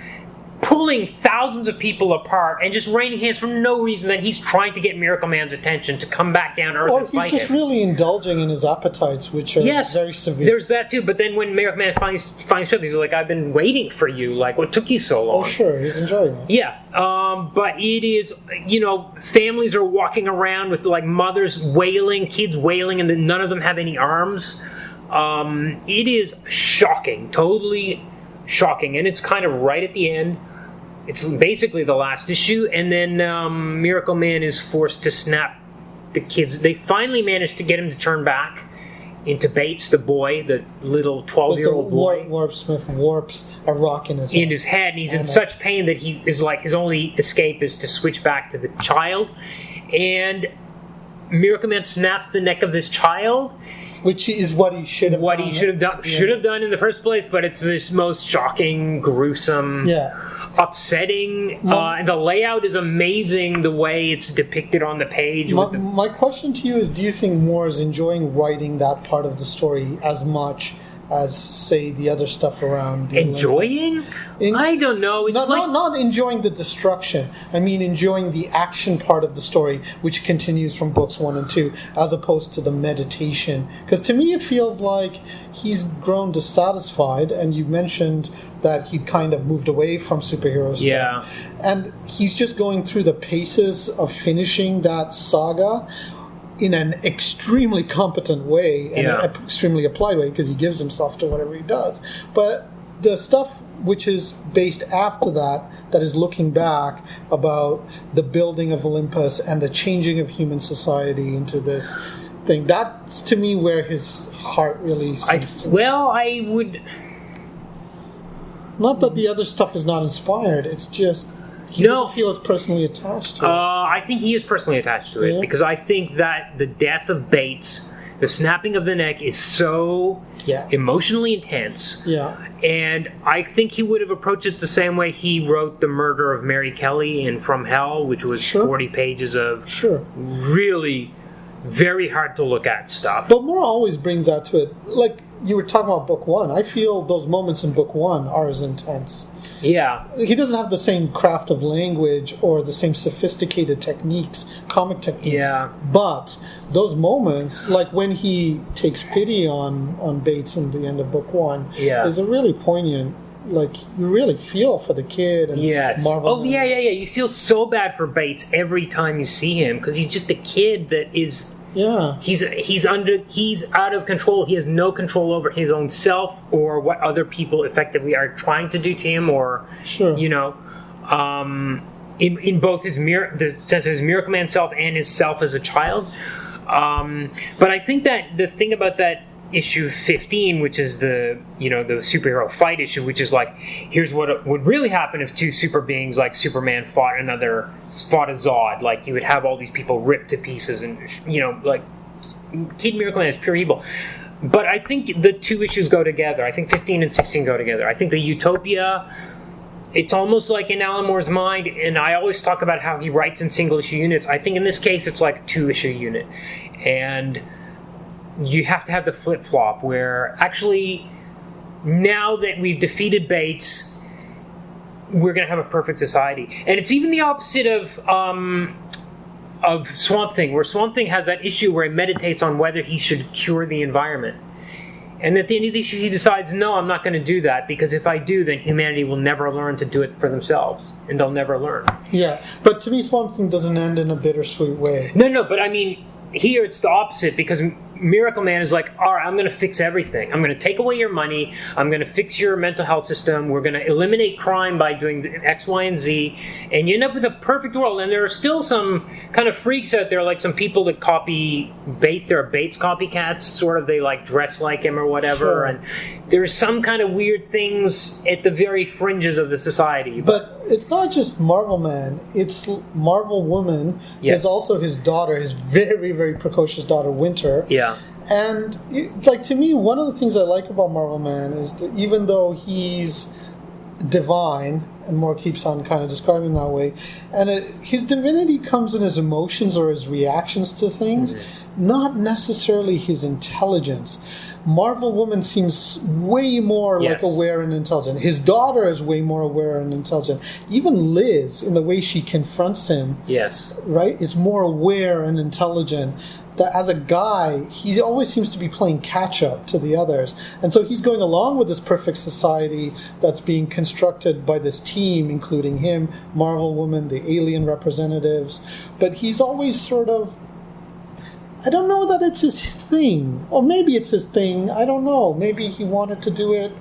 pulling thousands of people apart and just raining hands for no reason. That he's trying to get Miracleman's attention to come back down to Earth and fight him. Or he's just really indulging in his appetites, which are very severe. There's that too. But then when Miracleman finally shows up, he's like, "I've been waiting for you. Like, what took you so long?" Oh, sure, he's enjoying it. Yeah, but it is, families are walking around with like mothers wailing, kids wailing, and then none of them have any arms. It is shocking, totally shocking, and it's kind of right at the end. It's basically the last issue, and then Miracleman is forced to snap the kids. They finally manage to get him to turn back into Bates, the boy, the little 12-year-old boy. Warp Smith warps a rock in his head. And he's in such pain that he is like, his only escape is to switch back to the child. And Miracleman snaps the neck of this child. Which is what he should have done. What he should have done in the first place, but it's this most shocking, gruesome, upsetting, and the layout is amazing, the way it's depicted on the page. My question to you is, do you think Moore is enjoying writing that part of the story as much as, say, the other stuff around? Enjoying? I don't know. It's not enjoying the destruction. I mean enjoying the action part of the story, which continues from books 1 and 2, as opposed to the meditation. Because to me it feels like he's grown dissatisfied, and you mentioned that he'd kind of moved away from superhero stuff. Yeah. And he's just going through the paces of finishing that saga in an extremely competent way and an extremely applied way, because he gives himself to whatever he does. But the stuff which is based after that is looking back about the building of Olympus and the changing of human society into this thing, that's to me where his heart really seems to be. Well, I would... Not that the other stuff is not inspired, it's just... He doesn't feel as personally attached to it. I think he is personally attached to it, because I think that the death of Bates, the snapping of the neck, is so emotionally intense. Yeah. And I think he would have approached it the same way he wrote the murder of Mary Kelly in From Hell, which was 40 pages of really very hard to look at stuff. But Moore always brings that to it. Like you were talking about book 1, I feel those moments in book 1 are as intense. Yeah. He doesn't have the same craft of language or the same sophisticated techniques, comic techniques. Yeah. But those moments, like when he takes pity on Bates in the end of book 1, is a really poignant, like, you really feel for the kid and Marvel. Oh, yeah. You feel so bad for Bates every time you see him, because he's just a kid that is... Yeah, he's out of control. He has no control over his own self or what other people effectively are trying to do to him, or in both the sense of his Miracleman self and his self as a child. But I think that the thing about that issue 15, which is the superhero fight issue, which is like, here's what would really happen if two super beings like Superman fought a Zod. Like, you would have all these people ripped to pieces, and like, Kid Miracleman is pure evil. But I think the two issues go together. I think 15 and 16 go together. I think the Utopia, it's almost like in Alan Moore's mind, and I always talk about how he writes in single issue units. I think in this case it's like a 2-issue unit, and you have to have the flip-flop where actually, now that we've defeated Bates, we're going to have a perfect society. And it's even the opposite of Swamp Thing, where Swamp Thing has that issue where he meditates on whether he should cure the environment. And at the end of the issue, he decides, no, I'm not going to do that, because if I do, then humanity will never learn to do it for themselves, and they'll never learn. Yeah, but to me, Swamp Thing doesn't end in a bittersweet way. No, but I mean, here it's the opposite, because Miracleman is like, all right, I'm going to fix everything. I'm going to take away your money. I'm going to fix your mental health system. We're going to eliminate crime by doing X, Y, and Z. And you end up with a perfect world. And there are still some kind of freaks out there, like some people that copy Bates. There are Bates copycats, sort of. They like dress like him or whatever. Sure. And there's some kind of weird things at the very fringes of the society. But it's not just Marvelman. It's Marvel Woman. Yes. Is also his daughter, his very, very precocious daughter, Winter. Yeah. And to me, one of the things I like about Marvelman is that even though he's divine and Moore keeps on kind of describing him that way. And his divinity comes in his emotions or his reactions to things, not necessarily his intelligence. Marvel Woman seems way more like aware and intelligent. His daughter is way more aware and intelligent. Even Liz, in the way she confronts him, right, is more aware and intelligent. That as a guy, he always seems to be playing catch up to the others, and so he's going along with this perfect society that's being constructed by this team, including him, Marvel Woman, the alien representatives. But he's always sort of, I don't know that it's his thing, or maybe it's his thing. I don't know. Maybe he wanted to do it,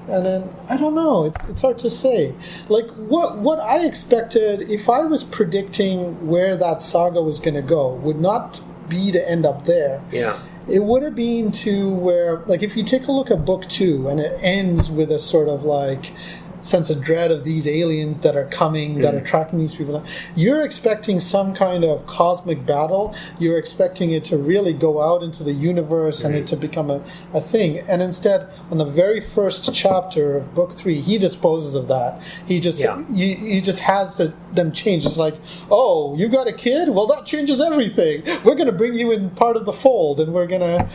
and then I don't know. It's hard to say. Like what I expected, if I was predicting where that saga was going to go, would not be to end up there. Yeah. It would have been to where, like, if you take a look at book 2 and it ends with a sort of like sense of dread of these aliens that are coming, that are tracking these people. You're expecting some kind of cosmic battle. You're expecting it to really go out into the universe and it to become a thing. And instead, on the very first chapter of book 3, he disposes of that. He just he just has them change. It's like, oh, you got a kid? Well, that changes everything. We're going to bring you in part of the fold, and we're going to,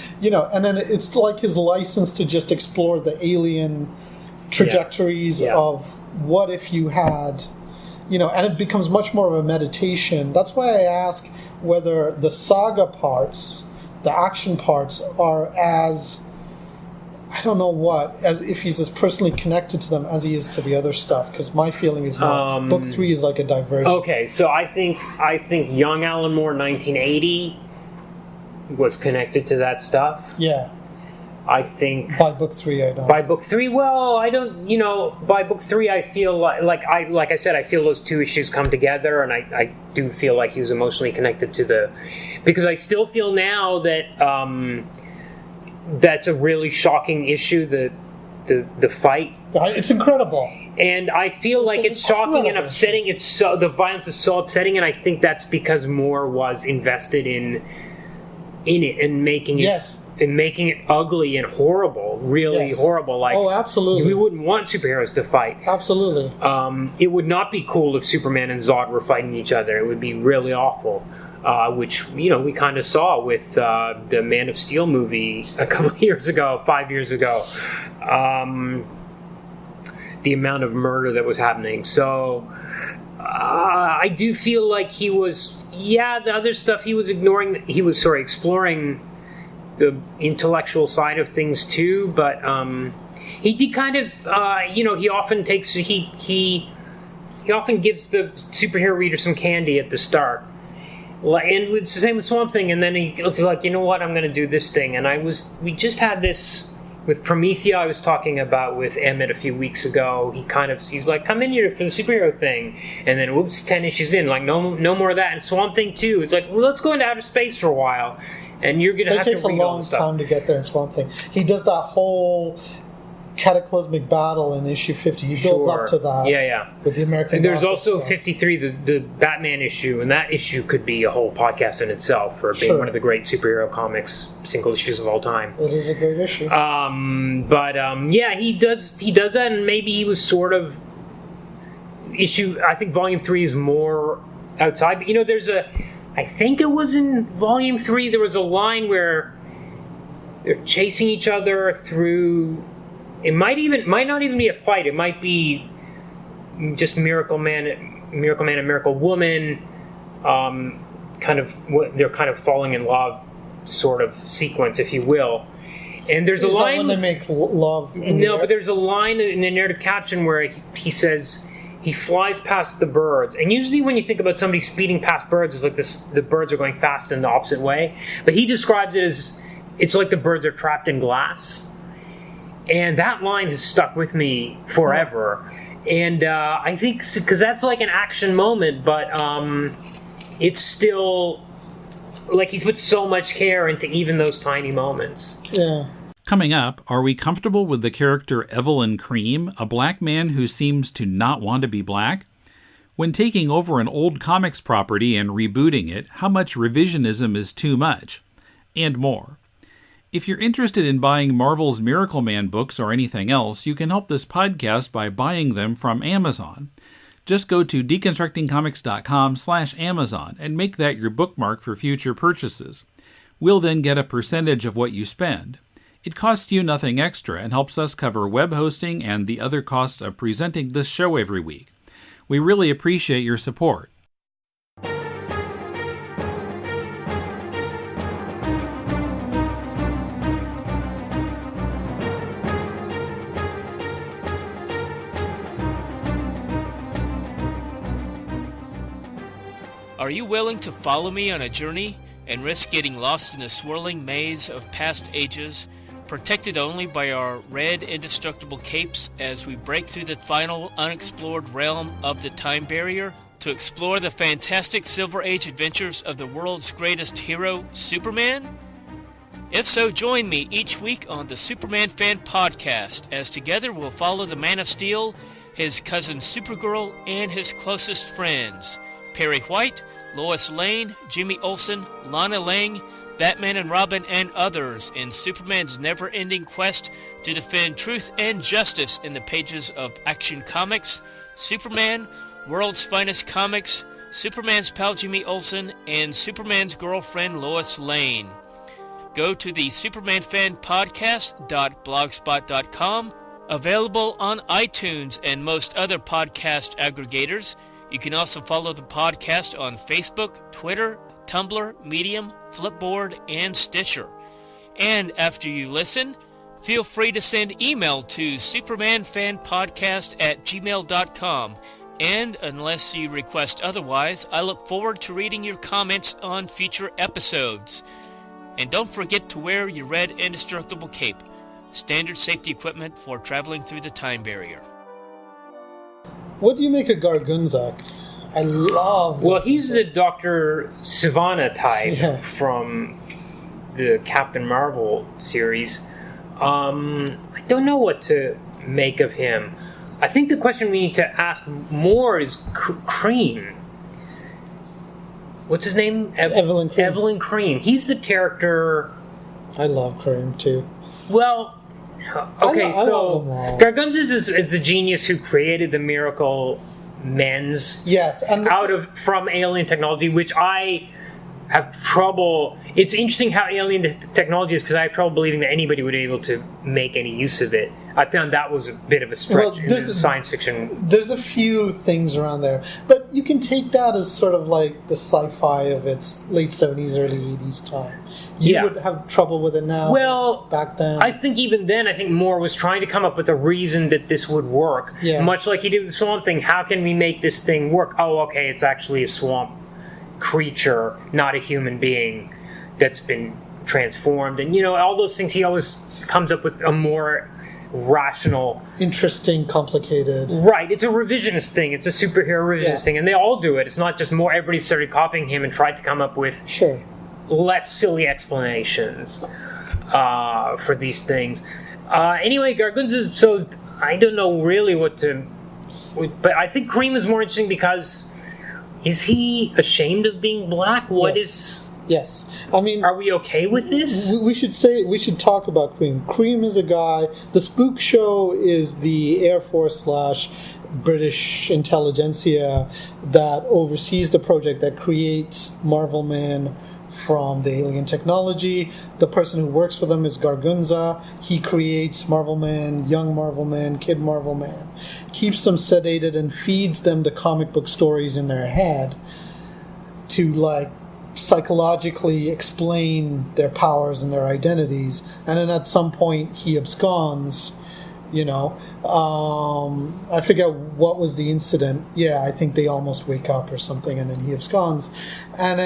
and then it's like his license to just explore the alien trajectories of what if you had, and it becomes much more of a meditation. That's why I ask whether the saga parts, the action parts, are as, I don't know what, as if he's as personally connected to them as he is to the other stuff, because my feeling is not. Book 3 is like a divergence. Okay, so I think young Alan Moore 1980 was connected to that stuff. Yeah. I think by book 3 I don't. By book 3, well, I don't. By book 3, I feel like I said, I feel those two issues come together, and I do feel like he was emotionally connected to because I still feel now that that's a really shocking issue. The fight. It's incredible. And I feel like it's shocking and upsetting. The violence is so upsetting, and I think that's because Moore was invested in it and making it. And making it ugly and horrible, really horrible. Like, absolutely. We wouldn't want superheroes to fight. Absolutely. It would not be cool if Superman and Zod were fighting each other. It would be really awful, which, we kind of saw with the Man of Steel movie a couple of years ago, 5 years ago. The amount of murder that was happening. So I do feel like he was, the other stuff he was ignoring, exploring the intellectual side of things too, but he did kind of, he often takes, he often gives the superhero reader some candy at the start, and it's the same with Swamp Thing, and then he was like, you know what, I'm going to do this thing, and we just had this with Promethea. I was talking about with Emmett a few weeks ago. He's like, come in here for the superhero thing, and then whoops, 10 issues in, like no more of that. And Swamp Thing too, it's like, well, let's go into outer space for a while. And you're going to have to read all the stuff. It takes a long time to get there in Swamp Thing. He does that whole cataclysmic battle in issue 50. He builds up to that. With the American. And there's also stuff. 53, the Batman issue, and that issue could be a whole podcast in itself for being one of the great superhero comics single issues of all time. It is a great issue. He does that, and maybe he was sort of I think Volume 3 is more outside. But there's I think it was in Volume 3, there was a line where they're chasing each other through. It might not even be a fight. It might be just Miracleman and Miracle Woman, they're kind of falling in love sort of sequence, if you will. And there's a line when they make love. But there's a line in the narrative caption where he says he flies past the birds. And usually when you think about somebody speeding past birds, it's like the birds are going fast in the opposite way. But he describes it as, it's like the birds are trapped in glass. And that line has stuck with me forever. And I think, because that's like an action moment, but it's still, like, he's put so much care into even those tiny moments. Yeah. Coming up, are we comfortable with the character Evelyn Cream, a black man who seems to not want to be black? When taking over an old comics property and rebooting it, how much revisionism is too much? And more. If you're interested in buying Marvel's Miracleman books or anything else, you can help this podcast by buying them from Amazon. Just go to deconstructingcomics.com/Amazon and make that your bookmark for future purchases. We'll then get a percentage of what you spend. It costs you nothing extra and helps us cover web hosting and the other costs of presenting this show every week. We really appreciate your support. Are you willing to follow me on a journey and risk getting lost in the swirling maze of past ages, protected only by our red indestructible capes as we break through the final unexplored realm of the time barrier to explore the fantastic Silver Age adventures of the world's greatest hero, Superman? If so, join me each week on the Superman Fan Podcast, as together we'll follow the Man of Steel, his cousin Supergirl, and his closest friends, Perry White, Lois Lane, Jimmy Olsen, Lana Lang, Batman and Robin, and others in Superman's never-ending quest to defend truth and justice in the pages of Action Comics, Superman, World's Finest Comics, Superman's pal Jimmy Olsen, and Superman's girlfriend Lois Lane. Go to the supermanfanpodcast.blogspot.com, available on iTunes and most other podcast aggregators. You can also follow the podcast on Facebook, Twitter, Tumblr, Medium, Flipboard, and Stitcher. And after you listen, feel free to send email to supermanfanpodcast@gmail.com. And unless you request otherwise, I look forward to reading your comments on future episodes. And don't forget to wear your red indestructible cape, standard safety equipment for traveling through the time barrier. What do you make of Gargunzak? I love... Well, he's the Dr. Sivana type Yeah. from the Captain Marvel series. I don't know what to make of him. I think the question we need to ask more is Cream. What's his name? Evelyn Cream. Evelyn Cream. He's the character... I love Cream, too. Well... Okay, I so love them all. Gargunzes is the genius who created the Miracle Men's Yes, and from alien technology, which I have trouble. It's interesting how alien technology is, because I have trouble believing that anybody would be able to make any use of it. I found that was a bit of a stretch in the science fiction. There's a few things around there, but you can take that as sort of like the sci-fi of its late 70s, early 80s time. You would have trouble with it now. Well, back then, I think even then, I think Moore was trying to come up with a reason that this would work. Yeah. Much like he did with the Swamp Thing. How can we make this thing work? Oh, okay, it's actually a swamp creature, not a human being that's been transformed. And, all those things, he always comes up with a more rational, interesting, complicated. Right, it's a revisionist thing. It's a superhero revisionist thing, and they all do it. It's not just Moore. Everybody started copying him and tried to come up with less silly explanations for these things. Anyway, Gargunza, so I don't know really what to... But I think Cream is more interesting because is he ashamed of being black? Yes. I mean, are we okay with this? We should talk about Cream. Cream is a guy. The Spook Show is the Air Force / British intelligentsia that oversees the project that creates Marvelman from the alien technology. The person who works for them is Gargunza. He creates Marvelman, young Marvelman, kid Marvelman, keeps them sedated and feeds them the comic book stories in their head to psychologically explain their powers and their identities. And then at some point he absconds. I forget what was the incident. Yeah, I think they almost wake up or something, and then he absconds. And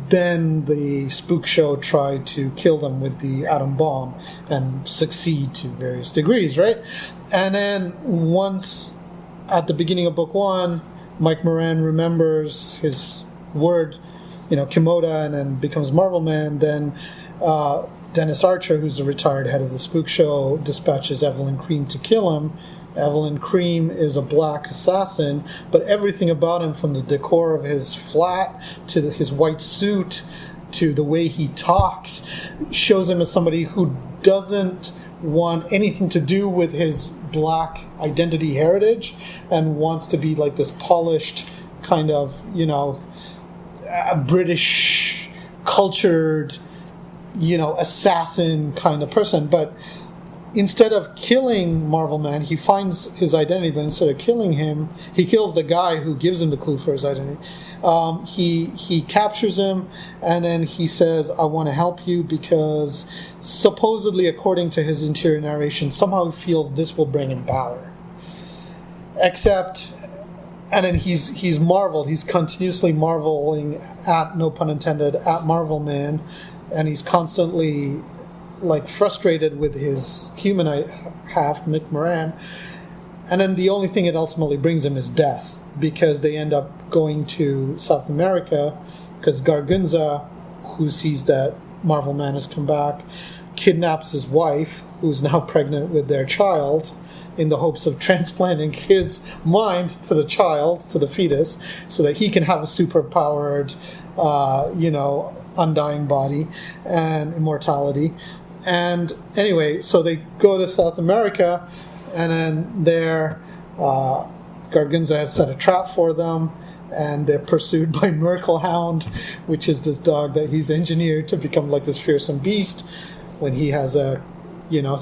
then the Spook Show tried to kill them with the atom bomb and succeed to various degrees, right? And then once, at the beginning of book 1, Mike Moran remembers his word, Kimoda, and then becomes Marvelman. Then Dennis Archer, who's the retired head of the Spook Show, dispatches Evelyn Cream to kill him. Evelyn Cream is a black assassin, but everything about him, from the decor of his flat to his white suit to the way he talks shows him as somebody who doesn't want anything to do with his black identity heritage and wants to be like this polished kind of, a British cultured, assassin kind of person. But instead of killing Marvelman, he finds his identity, but instead of killing him, he kills the guy who gives him the clue for his identity. He captures him, and then he says, I want to help you because supposedly, according to his interior narration, somehow he feels this will bring him power. Except, and then he's marveled. He's continuously marveling at, no pun intended, at Marvelman, and he's constantly frustrated with his human half, Mick Moran. And then the only thing it ultimately brings him is death, because they end up going to South America because Gargunza, who sees that Marvelman has come back, kidnaps his wife, who's now pregnant with their child, in the hopes of transplanting his mind to the child, to the fetus, so that he can have a superpowered, undying body and immortality. And anyway, so they go to South America, and then there, Gargunza has set a trap for them, and they're pursued by Miraclehound, which is this dog that he's engineered to become like this fearsome beast when he has a,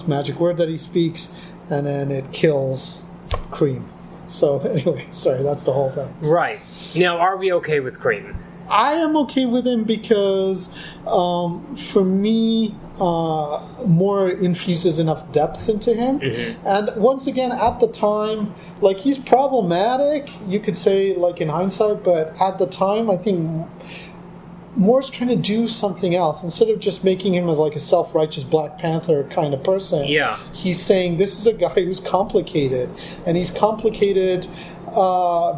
magic word that he speaks, and then it kills Cream. So anyway, sorry, that's the whole thing. Right. Now, are we okay with Cream? I am okay with him because, for me, more infuses enough depth into him. Mm-hmm. And once again, at the time, he's problematic, you could say, in hindsight, but at the time, I think Moore's trying to do something else. Instead of just making him as a self-righteous Black Panther kind of person, he's saying this is a guy who's complicated. And he's complicated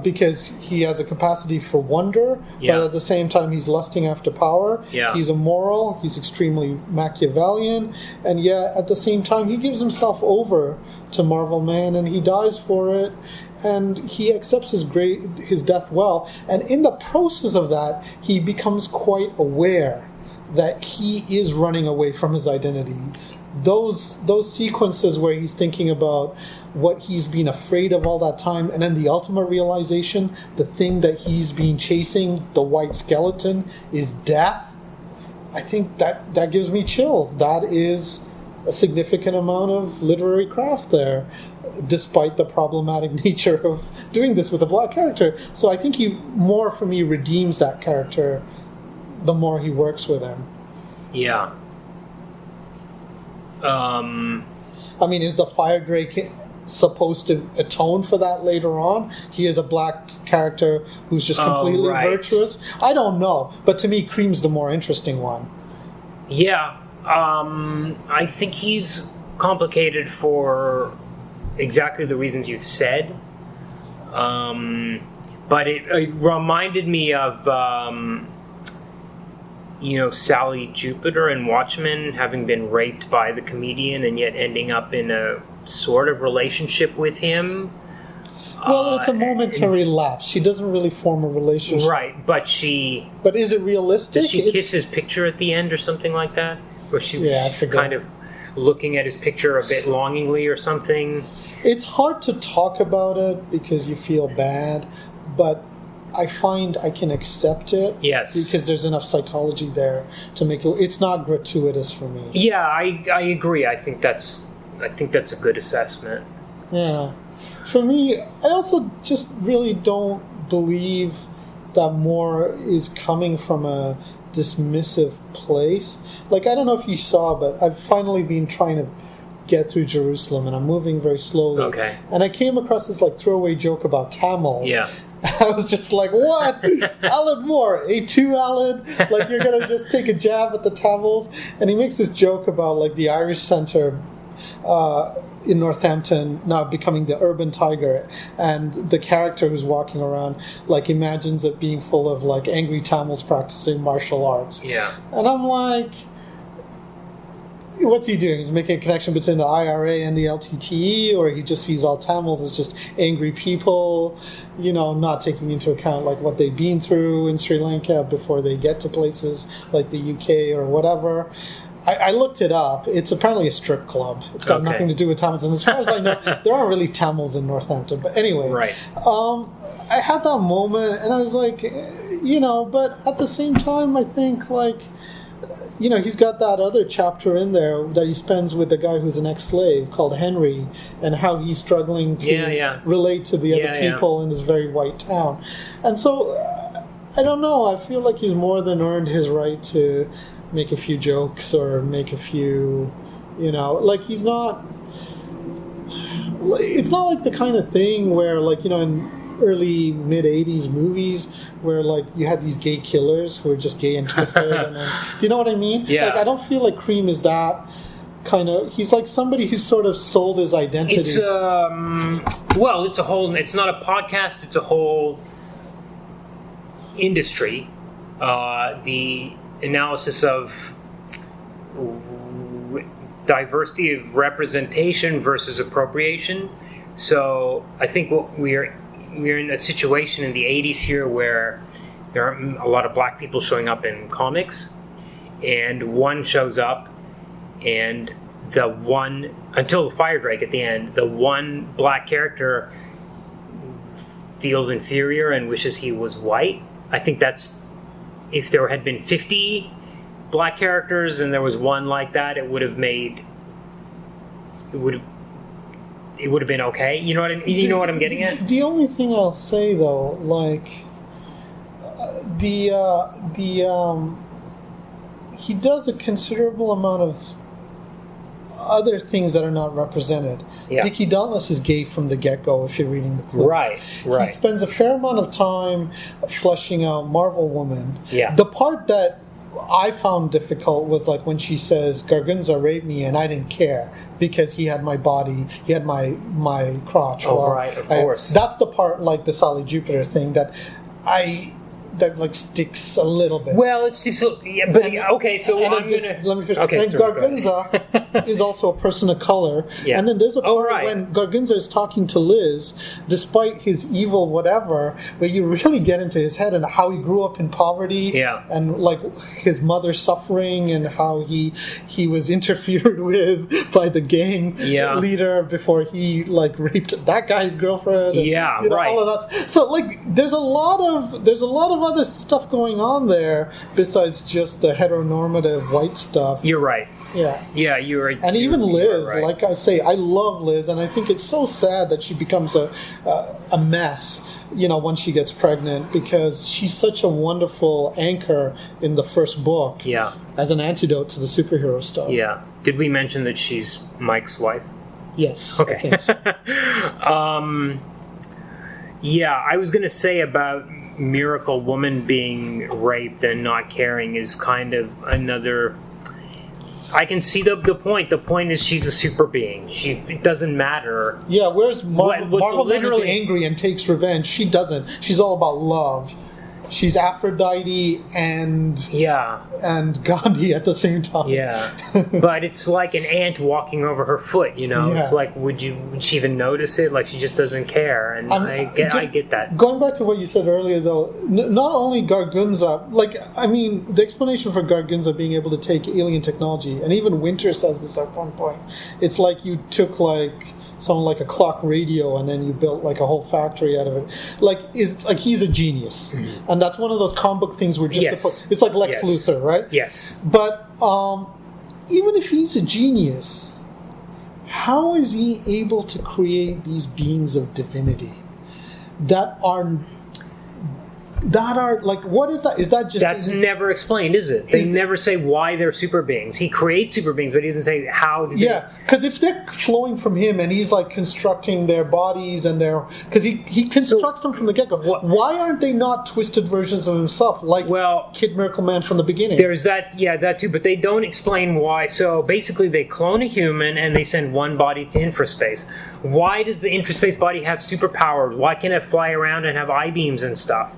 because he has a capacity for wonder, but at the same time he's lusting after power. He's immoral, he's extremely Machiavellian, and yet at the same time he gives himself over to Marvelman, and he dies for it, and he accepts his death well. And in the process of that, he becomes quite aware that he is running away from his identity. Those sequences where he's thinking about what he's been afraid of all that time, and then the ultimate realization, the thing that he's been chasing, the white skeleton, is death. I think that gives me chills. That is a significant amount of literary craft there, despite the problematic nature of doing this with a black character. So I think he more, for me, redeems that character the more he works with him. Yeah. Is the Fire Drake supposed to atone for that later on? He is a black character who's just completely virtuous. I don't know, but to me, Cream's the more interesting one. Yeah, I think he's complicated for exactly the reasons you've said. But it reminded me of Sally Jupiter in Watchmen, having been raped by the comedian and yet ending up in a sort of relationship with him. Well, it's a momentary lapse. She doesn't really form a relationship. Right, but she... But is it realistic? Does she kiss his picture at the end or something like that? Or she kind of looking at his picture a bit longingly or something? It's hard to talk about it because you feel bad, but I find I can accept it. Yes. Because there's enough psychology there to make it... It's not gratuitous for me. Yeah, I agree. I think that's a good assessment. Yeah. For me, I also just really don't believe that Moore is coming from a dismissive place. I don't know if you saw, but I've finally been trying to get through Jerusalem, and I'm moving very slowly. Okay. And I came across this throwaway joke about Tamils. Yeah. I was just like, what? Alan Moore, A2 Alan? You're going to just take a jab at the Tamils? And he makes this joke about, the Irish Centre in Northampton now becoming the urban tiger, and the character who's walking around, imagines it being full of, angry Tamils practicing martial arts. Yeah. And I'm like... what's he doing? He's making a connection between the IRA and the LTTE, or he just sees all Tamils as just angry people, not taking into account like what they've been through in Sri Lanka before they get to places like the UK or whatever. I looked it up. It's apparently a strip club. It's got nothing to do with Tamils. And as far as I know, there aren't really Tamils in Northampton. But anyway, Right. I had that moment, and I was like, but at the same time, I think, like, he's got that other chapter in there that he spends with the guy who's an ex-slave called Henry, and how he's struggling to relate to the other people in this very white town. And so, I don't know. I feel like he's more than earned his right to make a few jokes or make a few, like he's not. It's not like the kind of thing where, like, in early mid 80s movies where like you had these gay killers who were just gay and twisted and then, do you know what I mean? Yeah. Like, I don't feel like Cream is that kind of. He's like somebody who sort of sold his identity. It's it's a whole. It's not a podcast. It's a whole industry. The analysis of diversity of representation versus appropriation. So I think what we're in a situation in the 80s here where there aren't a lot of black people showing up in comics, and one shows up, and the one, until the fire drake at the end, the one black character feels inferior and wishes he was white. I think that's, if there had been 50 black characters and there was one like that, it would have been okay. You know what I mean? You know what I'm getting at? The only thing I'll say though, like he does a considerable amount of other things that are not represented. Yeah. Dickie Dauntless is gay from the get-go if you're reading the clues. Right. He spends a fair amount of time fleshing out Marvelwoman. Yeah. The part that I found difficult was like when she says Gargunza raped me and I didn't care because he had my body, he had my crotch. Oh, right, of course. That's the part, like the Sally Jupiter thing, that like sticks a little bit. Well, it's so yeah, but okay. So and I'm let me finish. Okay, and Gargunza is also a person of color. Yeah. And then there's a part when Gargunza is talking to Liz, despite his evil whatever, where you really get into his head and how he grew up in poverty. Yeah. And like his mother suffering and how he was interfered with by the gang leader before he like raped that guy's girlfriend. And, all of that. So like there's a lot of other stuff going on there besides just the heteronormative white stuff. You're right. Yeah. Yeah, you're right. And even Liz, right. like I say, I love Liz, and I think it's so sad that she becomes a mess, when she gets pregnant, because she's such a wonderful anchor in the first book. Yeah. As an antidote to the superhero stuff. Yeah. Did we mention that she's Mike's wife? Yes. Okay. I think so. Yeah, I was going to say about Miraclewoman being raped and not caring is kind of another. I can see the point. The point is she's a super being. It doesn't matter. Yeah, whereas Marvelman is literally angry and takes revenge. She doesn't. She's all about love. She's Aphrodite and Gandhi at the same time. Yeah, but it's like an ant walking over her foot. Yeah. It's like would she even notice it? Like she just doesn't care, and I get that. Going back to what you said earlier, though, not only Gargunza, the explanation for Gargunza being able to take alien technology, and even Winter says this at one point. It's like you took something like a clock radio and then you built like a whole factory out of it. He's a genius. Mm-hmm. And that's one of those comic book things where it's like Lex Luthor, right? Yes. But even if he's a genius, how is he able to create these beings of divinity that are like, what is that? Is that just... That's never explained, is it? They never say why they're super beings. He creates super beings, but he doesn't say how. Because if they're flowing from him and he's like constructing their bodies and because he constructs them from the get-go. Why aren't they not twisted versions of himself like Kid Miracleman from the beginning? There's that too, but they don't explain why. So basically they clone a human and they send one body to infraspace. Why does the infraspace body have superpowers? Why can't it fly around and have I-beams and stuff?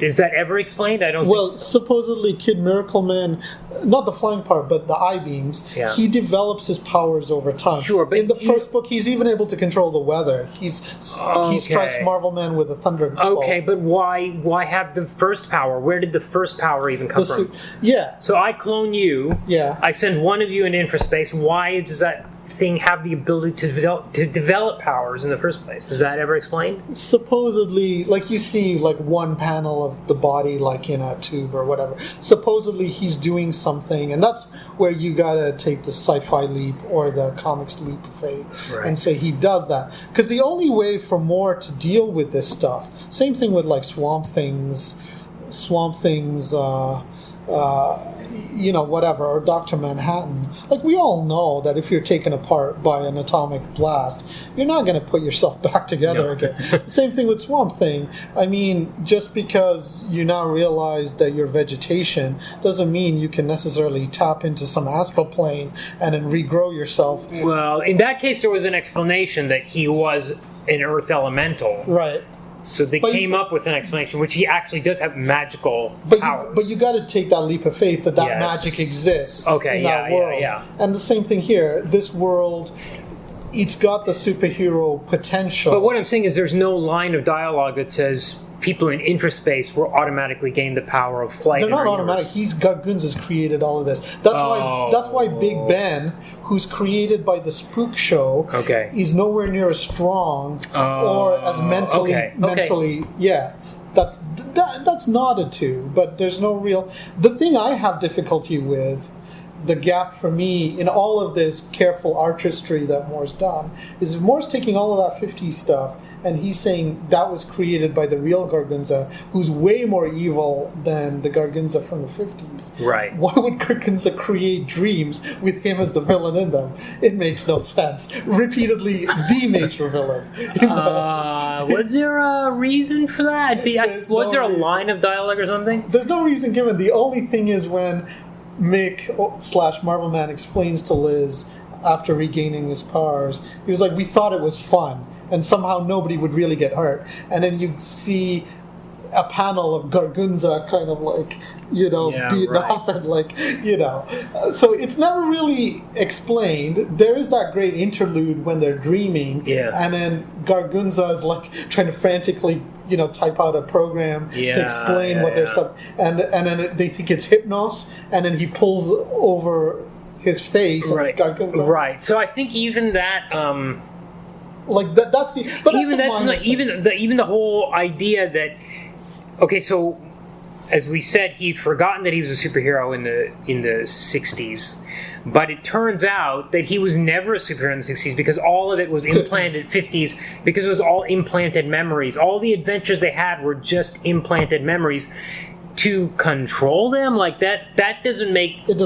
is that ever explained? I don't Well, think so. supposedly Kid Miracleman, not the flying part, but the eye beams, Yeah. he develops his powers over time. Sure, but in the first book, he's even able to control the weather. He strikes Marvelman with a thunderbolt. Okay, but why have the first power? Where did the first power even come from? Yeah. So I clone you. Yeah. I send one of you in infraspace. Why does that thing have the ability to develop powers in the first place? Is that ever explained? Supposedly, like you see, like one panel of the body, like in a tube or whatever. Supposedly, he's doing something, and that's where you gotta take the sci-fi leap or the comics leap of faith and say he does that. Because the only way for Moore to deal with this stuff, same thing with like Swamp Things, whatever, or Dr. Manhattan. Like, we all know that if you're taken apart by an atomic blast, you're not going to put yourself back together again. Same thing with Swamp Thing. I mean, just because you now realize that you're vegetation doesn't mean you can necessarily tap into some astral plane and then regrow yourself. Well, in that case, there was an explanation that he was an earth elemental. Right. So they came up with an explanation, which he actually does have magical powers. But you got to take that leap of faith that magic exists in that world. And the same thing here. This world, it's got the superhero potential. But what I'm saying is there's no line of dialogue that says people in infraspace will automatically gain the power of flight. They're not automatic. Gargunz has created all of this. That's why Big Ben, who's created by the Spook Show, is nowhere near as strong or as mentally. Yeah, that's nodded to. But there's no real. The thing I have difficulty with, the gap for me in all of this careful artistry that Moore's done, is Moore's taking all of that 50s stuff and he's saying that was created by the real Gargunza, who's way more evil than the Gargunza from the 50s. Right. Why would Gargunza create dreams with him as the villain in them? It makes no sense. Repeatedly, the major villain. Was there a reason for that? Was there a line of dialogue or something? There's no reason given. The only thing is when Mick/Marvelman explains to Liz after regaining his powers, he was like, we thought it was fun and somehow nobody would really get hurt, and then you see a panel of Gargunza kind of like, beaten up and like, so it's never really explained. There is that great interlude when they're dreaming, and then Gargunza is like trying to frantically type out a program to explain what they're and then they think it's hypnos, and then he pulls over his face and it's Gargunza. Right. So I think even that that's the but even that's not even the whole idea that so as we said, he'd forgotten that he was a superhero in the 60s. But it turns out that he was never a superhero in the 60s because all of it was implanted 50s, because it was all implanted memories. All the adventures they had were just implanted memories. To control them like that doesn't make much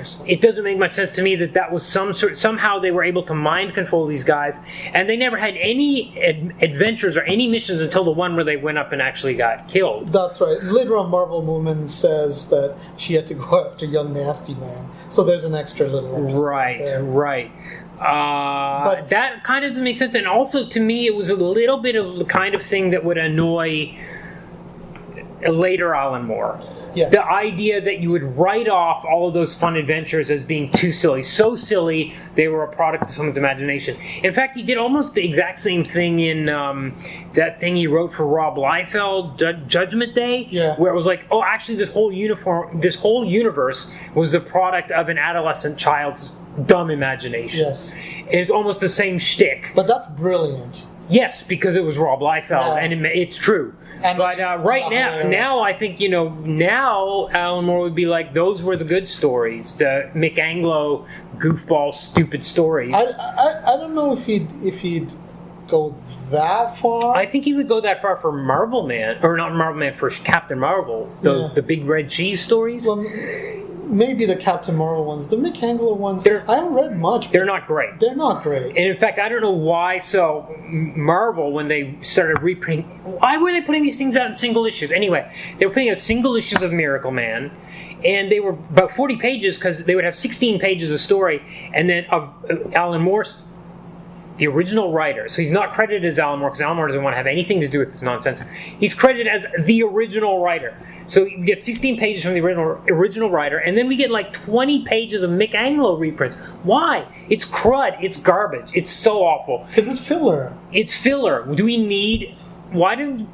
sense. It doesn't make much sense to me that was somehow they were able to mind control these guys, and they never had any adventures or any missions until the one where they went up and actually got killed. That's right. Later on, Marvelwoman says that she had to go after Young Nasty Man, so there's an extra little episode right. But that kind of doesn't make sense, and also to me it was a little bit of the kind of thing that would annoy later Alan Moore. Yes. The idea that you would write off all of those fun adventures as being too silly. So silly, they were a product of someone's imagination. In fact, he did almost the exact same thing in that thing he wrote for Rob Liefeld, Judgment Day, where it was like, oh, actually this whole universe was the product of an adolescent child's dumb imagination. Yes. It's almost the same shtick. But that's brilliant. Yes, because it was Rob Liefeld, and it's true. But right now I think, now Alan Moore would be like, those were the good stories, the Mick Anglo goofball stupid stories. I don't know if he'd go that far. I think he would go that far for Marvelman, or not Marvelman, for Captain Marvel, the big red cheese stories. Well, maybe the Captain Marvel ones. The Mick Anglo ones, I haven't read much. They're not great. They're not great. And in fact, I don't know why. So Marvel, when they started reprinting, why were they putting these things out in single issues? Anyway, they were putting out single issues of Miracleman, and they were about 40 pages because they would have 16 pages of story, and then of Alan Moore's the original writer. So he's not credited as Alan Moore because Alan Moore doesn't want to have anything to do with this nonsense. He's credited as the original writer. So you get 16 pages from the original writer, and then we get like 20 pages of Mick Anglo reprints. Why? It's crud. It's garbage. It's so awful. Because it's filler. It's filler. Do we need... Why don't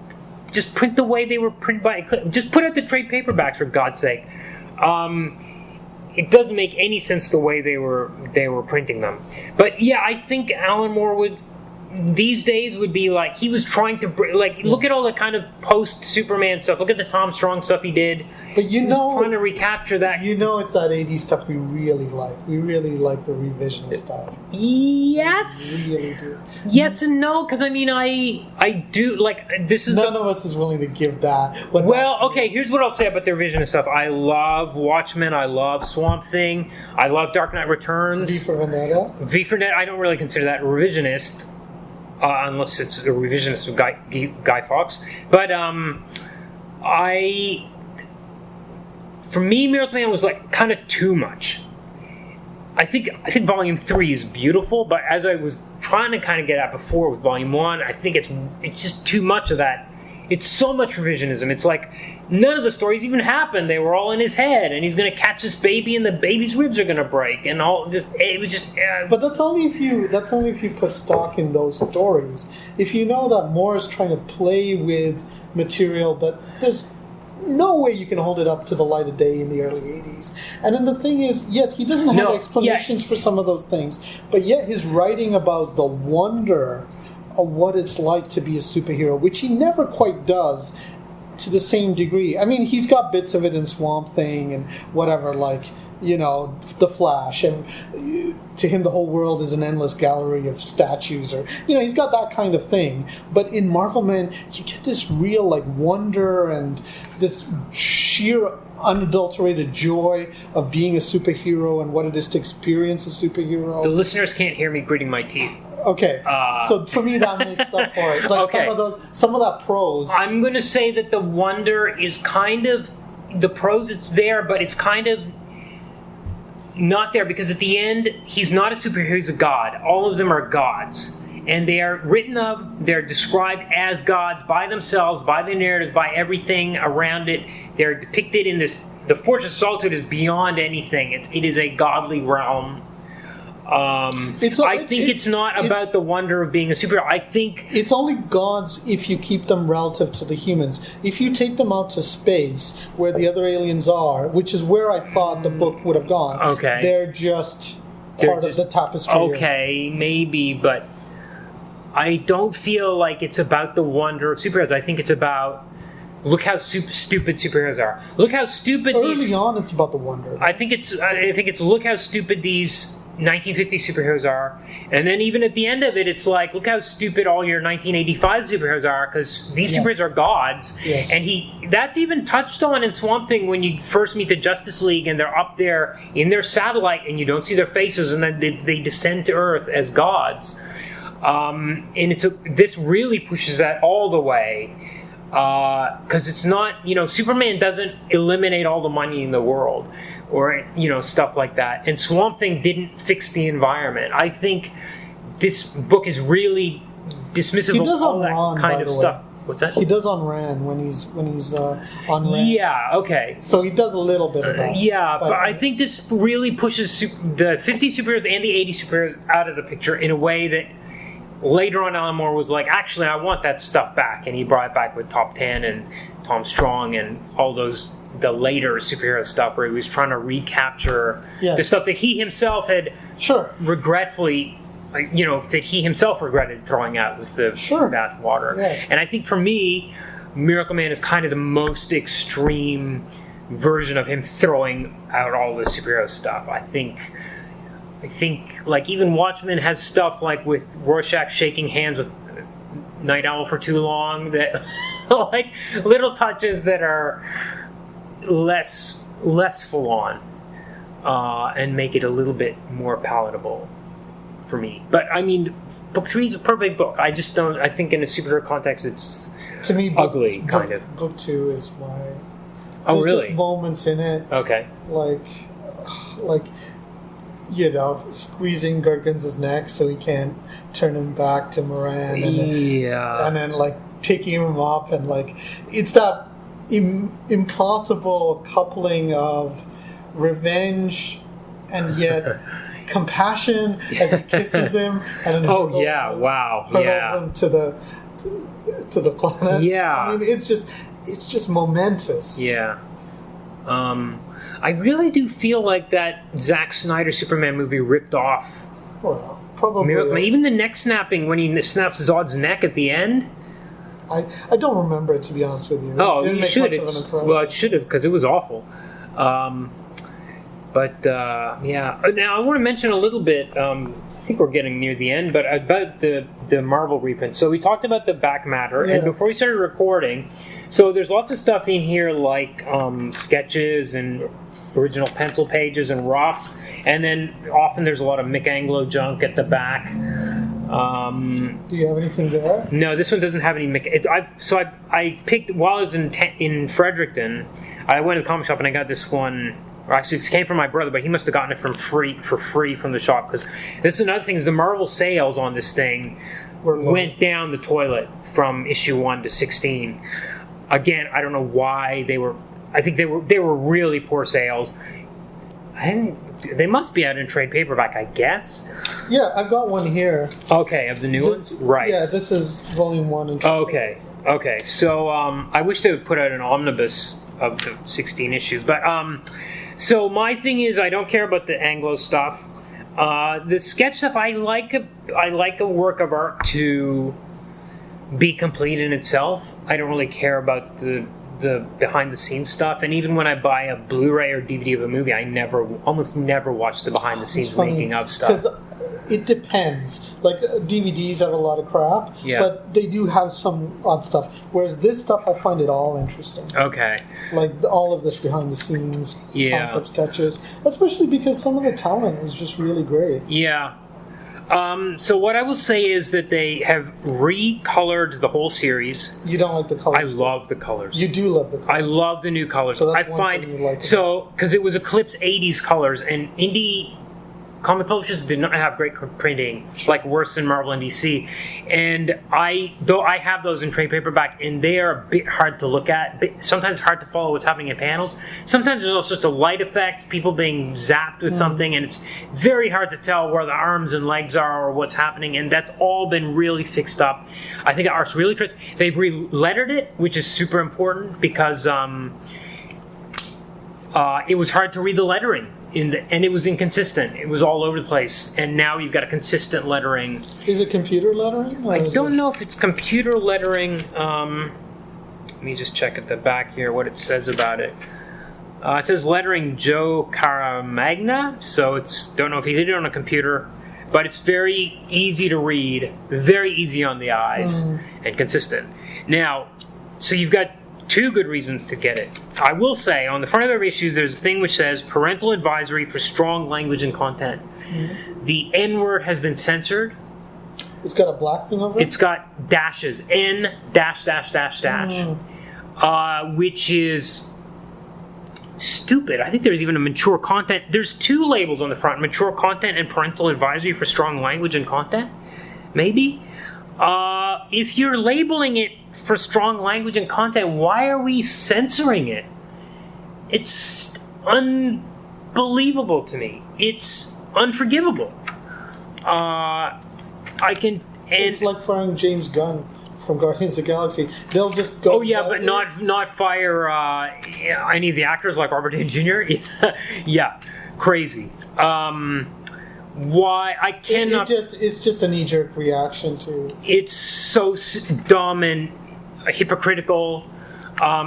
just print the way they were printed by... Just put out the trade paperbacks, for God's sake. It doesn't make any sense the way they were printing them. But yeah, I think Alan Moore would... These days would be like, he was trying to, like, look at all the kind of post-Superman stuff. Look at the Tom Strong stuff he did. But he was trying to recapture that. It's that 80s stuff we really like. We really like the revisionist stuff. Yes. We really do. Yes and no, because I mean, I do, like, this is... None of us is willing to give that. Well, okay, here's what I'll say about the revisionist stuff. I love Watchmen. I love Swamp Thing. I love Dark Knight Returns. V for Vendetta? V for Vendetta, I don't really consider that revisionist. Unless it's a revisionist of Guy Fawkes. But for me, Miracleman was like kind of too much. I think Volume 3 is beautiful, but as I was trying to kind of get at before with Volume 1, I think it's just too much of that. It's so much revisionism. It's like none of the stories even happened. They were all in his head, and he's going to catch this baby, and the baby's ribs are going to break, and all. It was just. But that's only if you put stock in those stories. If you know that Moore is trying to play with material that there's no way you can hold it up to the light of day in the early 80s. And then the thing is, yes, he doesn't have explanations for some of those things, but yet his writing about the wonder of what it's like to be a superhero, which he never quite does to the same degree. I mean, he's got bits of it in Swamp Thing and whatever, like, The Flash, and to him the whole world is an endless gallery of statues, or, he's got that kind of thing. But in Marvelman, you get this real, like, wonder and this sheer unadulterated joy of being a superhero and what it is to experience a superhero. The listeners can't hear me gritting my teeth. Okay, so for me that makes up for it. Like okay. some of that prose. I'm going to say that the wonder is kind of the prose. It's there, but it's kind of not there because at the end he's not a superhero. He's a god. All of them are gods, and they are written of. They're described as gods by themselves, by the narratives, by everything around it. They're depicted in this. The Fortress of Solitude is beyond anything. It is a godly realm. I think it's not about the wonder of being a superhero. I think it's only gods if you keep them relative to the humans. If you take them out to space, where the other aliens are, which is where I thought the book would have gone, okay, they're just part of the tapestry. Okay, maybe, but I don't feel like it's about the wonder of superheroes. I think it's about look how stupid superheroes are. Look how stupid. Early on, it's about the wonder. I think it's look how stupid these 1950 superheroes are, and then even at the end of it, it's like, look how stupid all your 1985 superheroes are, because these superheroes are gods. Yes. And that's even touched on in Swamp Thing when you first meet the Justice League, and they're up there in their satellite, and you don't see their faces, and then they descend to Earth as gods. And this really pushes that all the way, because it's not, Superman doesn't eliminate all the money in the world, or stuff like that. And Swamp Thing didn't fix the environment. I think this book is really dismissive of all that kind of stuff. What's that? He does on Ran when he's on Ran. Yeah, okay. So he does a little bit of that. Yeah, but I think this really pushes the 50 superheroes and the 80 superheroes out of the picture in a way that later on Alan Moore was like, actually, I want that stuff back. And he brought it back with Top 10 and Tom Strong and all the later superhero stuff where he was trying to recapture the stuff that he himself had regretfully, that he himself regretted throwing out with the bath water. Yeah. And I think for me, Miracleman is kind of the most extreme version of him throwing out all the superhero stuff. I think like even Watchmen has stuff like with Rorschach shaking hands with Night Owl for too long, that like little touches that are less full on, and make it a little bit more palatable for me. But I mean, book 3 is a perfect book. I just don't. I think in a superhero context, it's to me ugly. Book 2 is why. Oh, really? Just moments in it. Okay. Like squeezing Gargunz's neck so he can't turn him back to Moran, and then like taking him up, and like it's that impossible coupling of revenge and yet compassion as he kisses him, and then hurls him to the planet. I mean, it's just momentous. I really do feel like that Zack Snyder Superman movie ripped off. Well, probably. Miracleman. Even the neck snapping when he snaps Zod's neck at the end. I don't remember it, to be honest with you. Oh, it didn't you make should. Much of an impression. Well, it should have, because it was awful. Now I want to mention a little bit. I think we're getting near the end, but about the Marvel reprint. So we talked about the back matter, and before we started recording, so there's lots of stuff in here like sketches and original pencil pages and roughs, and then often there's a lot of Mick Anglo junk at the back. Do you have anything there? No, this one doesn't have any Mick. I picked while I was in Fredericton. I went to the comic shop and I got this one. Or actually, it came from my brother, but he must have gotten it for free from the shop, because this is another thing: is the Marvel sales on this thing went down the toilet from issue 1 to 16. Again, I don't know why they were. I think they were really poor sales. They must be out in trade paperback, I guess. Yeah, I've got one here. Okay, of the new ones, right? Yeah, this is volume 1 and 2. Okay. So I wish they would put out an omnibus of the 16 issues, but so my thing is, I don't care about the Anglo stuff. The sketch stuff, I like a work of art to be complete in itself. I don't really care about the behind the scenes stuff, and even when I buy a Blu-ray or DVD of a movie, I almost never watch the behind the scenes making of stuff. Because it depends. Like DVDs have a lot of crap, but they do have some odd stuff. Whereas this stuff, I find it all interesting. Okay. Like all of this behind the scenes concept sketches, especially because some of the talent is just really great. Yeah. So what I will say is that they have recolored the whole series. You don't like the colors? I love the colors. You do love the colors. I love the new colors. So that's one thing you like. So, because it was Eclipse 80s colors, and indie comic publishers did not have great printing, like worse than Marvel and DC. And though I have those in trade paperback, and they are a bit hard to look at. Sometimes hard to follow what's happening in panels. Sometimes there's all sorts of light effects, people being zapped with something, and it's very hard to tell where the arms and legs are or what's happening. And that's all been really fixed up. I think the art's really crisp. They've re-lettered it, which is super important because it was hard to read the lettering. And it was inconsistent. It was all over the place. And now you've got a consistent lettering. Is it computer lettering? I don't know if it's computer lettering. Let me just check at the back here what it says about it. It says lettering Joe Caramagna. So don't know if he did it on a computer. But it's very easy to read. Very easy on the eyes. And consistent. Now, so you've got two good reasons to get it. I will say, on the front of their issues, there's a thing which says parental advisory for strong language and content. The N word has been censored. It's got a black thing over it? It's got dashes. N dash dash dash dash. Which is stupid. I think there's even a mature content. There's two labels on the front, mature content and parental advisory for strong language and content. Maybe. If you're labeling it for strong language and content, why are we censoring it? It's unbelievable to me. It's unforgivable. It's like firing James Gunn from Guardians of the Galaxy. They'll just go. Oh yeah, but not fire any of the actors like Robert Downey Jr. Yeah, crazy. Why I cannot? It's just a knee-jerk reaction to. It's so dumb and hypocritical.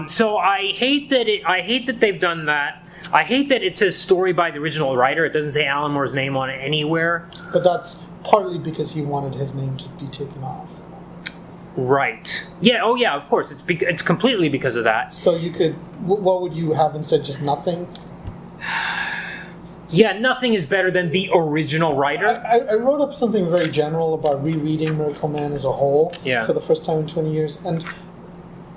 So I hate that they've done that. I hate that it says story by the original writer. It doesn't say Alan Moore's name on it anywhere. But that's partly because he wanted his name to be taken off. Right. Yeah. Oh yeah. Of course. It's completely because of that. So you could. What would you have instead? Just nothing. Yeah, nothing is better than the original writer. I wrote up something very general about rereading Miracleman as a whole for the first time in 20 years. And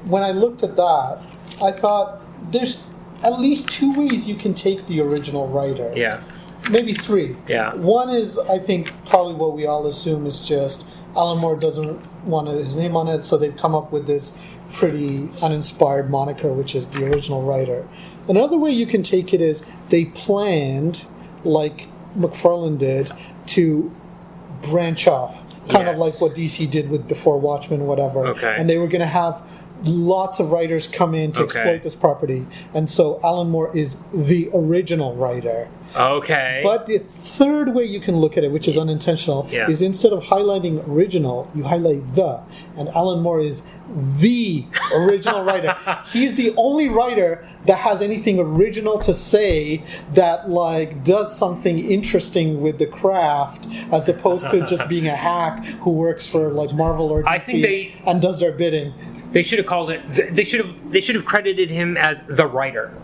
when I looked at that, I thought there's at least two ways you can take the original writer. Yeah. maybe three. Yeah. One is, I think, probably what we all assume is just Alan Moore doesn't want his name on it, so they've come up with this pretty uninspired moniker, which is the original writer. Another way you can take it is they planned, like McFarlane did, to branch off, kind of like what DC did with Before Watchmen, whatever. Okay. And they were going to have lots of writers come in to exploit this property. And so Alan Moore is the original writer. Okay. But the third way you can look at it, which is unintentional, is instead of highlighting original, you highlight the. And Alan Moore is the original writer. He's the only writer that has anything original to say that like does something interesting with the craft, as opposed to just being a hack who works for like Marvel or DC I think and does their bidding. They should have called it. They should have credited him as the writer.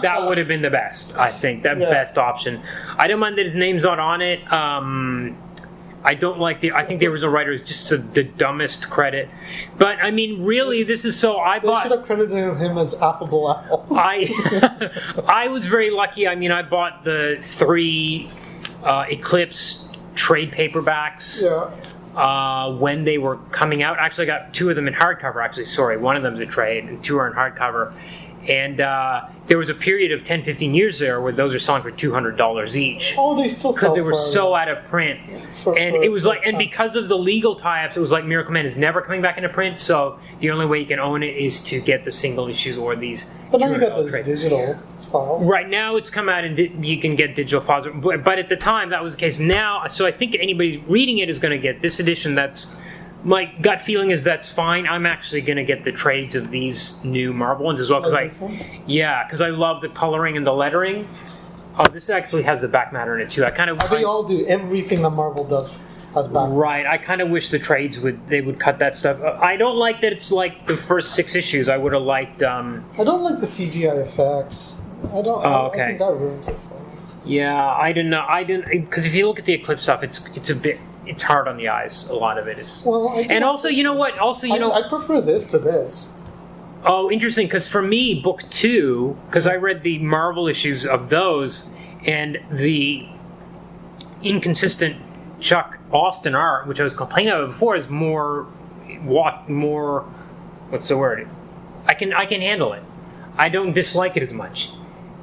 That would have been the best. I think best option. I don't mind that his name's not on it. I don't like I think the original writer is just the dumbest credit. But I mean, really, this is so. They should have credited him as Affable Apple. I was very lucky. I mean, I bought the 3 Eclipse trade paperbacks. When they were coming out. Actually, I got 2 of them in hardcover. Actually, sorry, one of them's a trade, and 2 are in hardcover. And there was a period of 10, 15 years there where those are selling for $200 each. Oh, they still sell because they were so out of print. It was like, and because of the legal tie-ups, it was like Miracleman is never coming back into print. So the only way you can own it is to get the single issues or these. But now you got those digital files. Right now, it's come out and you can get digital files. But at the time, that was the case. Now, so I think anybody reading it is going to get this edition. That's my gut feeling is that's fine. I'm actually going to get the trades of these new Marvel ones as well because because I love the coloring and the lettering. Oh, this actually has the back matter in it too. They all do. Everything that Marvel does has back. Right. I kind of wish the trades would cut that stuff. I don't like that it's like the first 6 issues. I would have liked. I don't like the CGI effects. I don't. I think that ruins it for me. Yeah, I don't know. I didn't because if you look at the Eclipse stuff, it's a bit. It's hard on the eyes. A lot of it is. Well, and also, you know what? Also, I prefer this to this. Oh, interesting. Because for me, book 2, because I read the Marvel issues of those, and the inconsistent Chuck Austin art, which I was complaining about before, is more. What's the word? I can handle it. I don't dislike it as much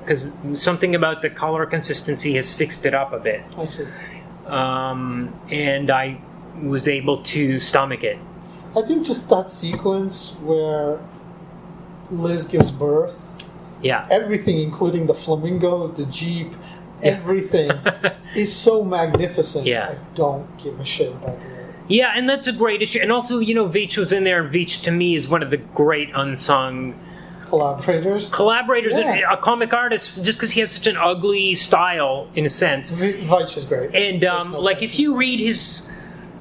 because something about the color consistency has fixed it up a bit. I see. And I was able to stomach it. I think just that sequence where Liz gives birth, everything, including the flamingos, the Jeep, everything is so magnificent. I don't give a shit about the art. Yeah, and that's a great issue. And also, Veitch was in there, and Veitch to me is one of the great unsung collaborators, a comic artist, just because he has such an ugly style, in a sense. Veitch is great. And, if you read his...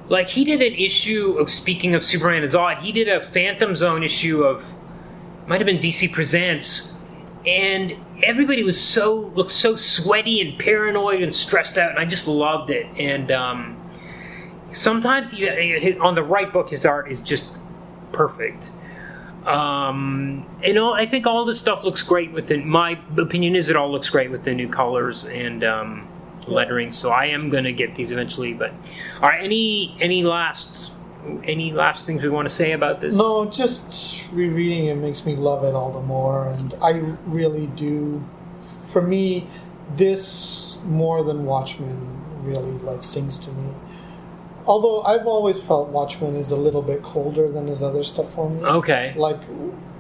Like, he did an issue of, speaking of Superman is Odd, he did a Phantom Zone issue of... Might have been DC Presents, and everybody looked so sweaty and paranoid and stressed out, and I just loved it. And, sometimes, on the right book, his art is just perfect. I think all this stuff looks great with it. My opinion is it all looks great with the new colors and lettering. So I am going to get these eventually. But all right, any last things we want to say about this? No, just rereading it makes me love it all the more, and I really do. For me, this more than Watchmen really sings to me. Although I've always felt Watchmen is a little bit colder than his other stuff for me. Okay. Like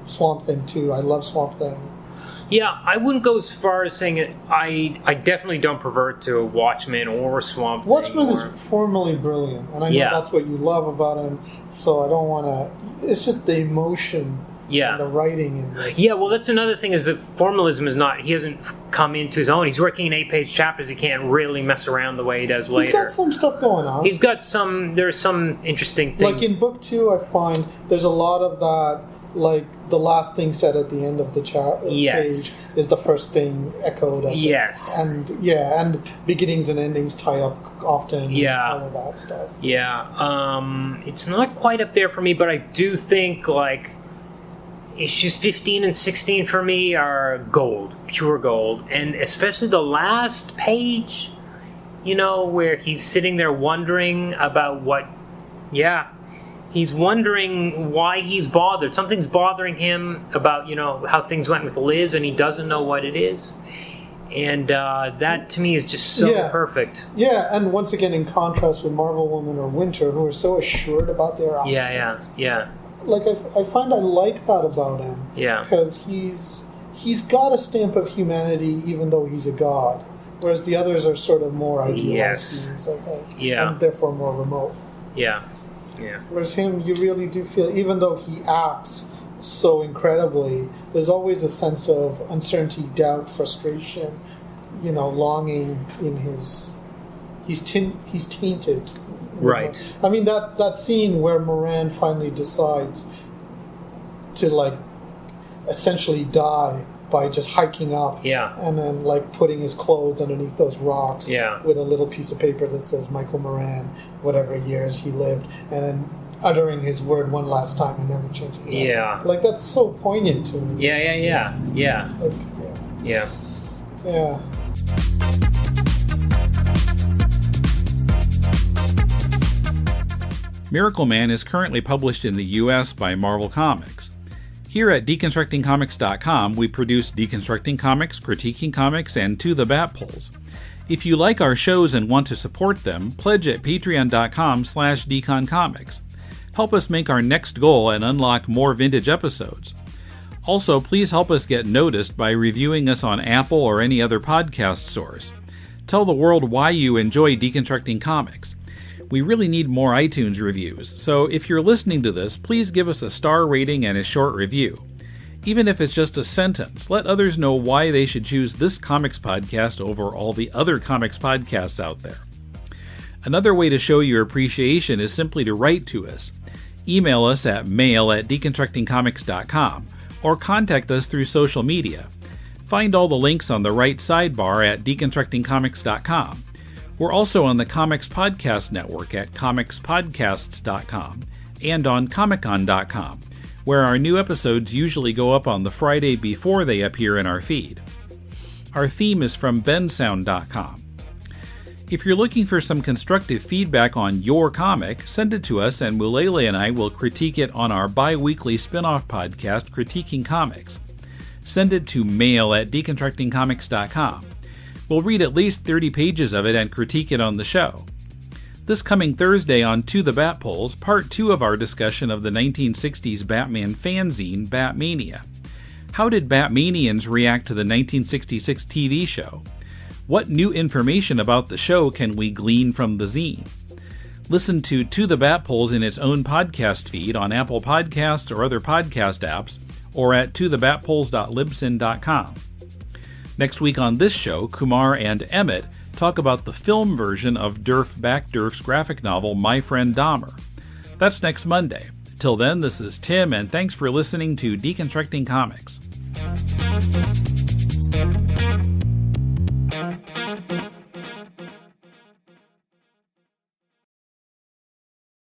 Swamp Thing too. I love Swamp Thing. Yeah, I wouldn't go as far as saying it. I definitely don't pervert to Watchmen or Swamp Thing. Watchmen is formally brilliant, and I know that's what you love about him. So I don't want to. It's just the emotion. And the writing in this. Yeah, well, that's another thing is that formalism is not... He hasn't come into his own. He's working in 8-page chapters. He can't really mess around the way he does later. He's got some stuff going on. He's got some... There's some interesting things. Like in book 2, I find there's a lot of that... Like, the last thing said at the end of the page is the first thing echoed. And beginnings and endings tie up often. Yeah. All of that stuff. Yeah. It's not quite up there for me, but I do think, issues 15 and 16 for me are gold, pure gold. And especially the last page, where he's sitting there wondering about he's wondering why he's bothered. Something's bothering him about, how things went with Liz, and he doesn't know what it is. And that, to me, is just so perfect. Yeah, and once again, in contrast with Marvelwoman or Winter, who are so assured about their actions. Yeah. Like, I find I like that about him. Yeah. Because he's got a stamp of humanity, even though he's a god. Whereas the others are sort of more idealized beings, I think. Yeah. And therefore more remote. Yeah. Whereas him, you really do feel, even though he acts so incredibly, there's always a sense of uncertainty, doubt, frustration, longing in his... He's tainted. Right. I mean, that scene where Moran finally decides to, essentially die by just hiking up. Yeah. And then, putting his clothes underneath those rocks. Yeah. With a little piece of paper that says Michael Moran, whatever years he lived, and then uttering his word one last time and never changing it. Yeah. That's so poignant to me. Yeah. Yeah. Miracleman is currently published in the U.S. by Marvel Comics. Here at deconstructingcomics.com, we produce Deconstructing Comics, Critiquing Comics, and To the Bat Pulls. If you like our shows and want to support them, pledge at patreon.com/deconcomics. Help us make our next goal and unlock more vintage episodes. Also, please help us get noticed by reviewing us on Apple or any other podcast source. Tell the world why you enjoy Deconstructing Comics. We really need more iTunes reviews, so if you're listening to this, please give us a star rating and a short review. Even if it's just a sentence, let others know why they should choose this comics podcast over all the other comics podcasts out there. Another way to show your appreciation is simply to write to us. Email us at mail@deconstructingcomics.com or contact us through social media. Find all the links on the right sidebar at deconstructingcomics.com. We're also on the Comics Podcast Network at comicspodcasts.com and on comiccon.com, where our new episodes usually go up on the Friday before they appear in our feed. Our theme is from bensound.com. If you're looking for some constructive feedback on your comic, send it to us and Mulele and I will critique it on our bi-weekly spin-off podcast, Critiquing Comics. Send it to mail@deconstructingcomics.com. We'll read at least 30 pages of it and critique it on the show. This coming Thursday on To the Bat Pulls, part 2 of our discussion of the 1960s Batman fanzine, Batmania. How did Batmanians react to the 1966 TV show? What new information about the show can we glean from the zine? Listen to the Bat Pulls in its own podcast feed on Apple Podcasts or other podcast apps, or at tothebatpulls.libsyn.com. Next week on this show, Kumar and Emmett talk about the film version of Derf Backderf's graphic novel My Friend Dahmer. That's next Monday. Till then, this is Tim, and thanks for listening to Deconstructing Comics.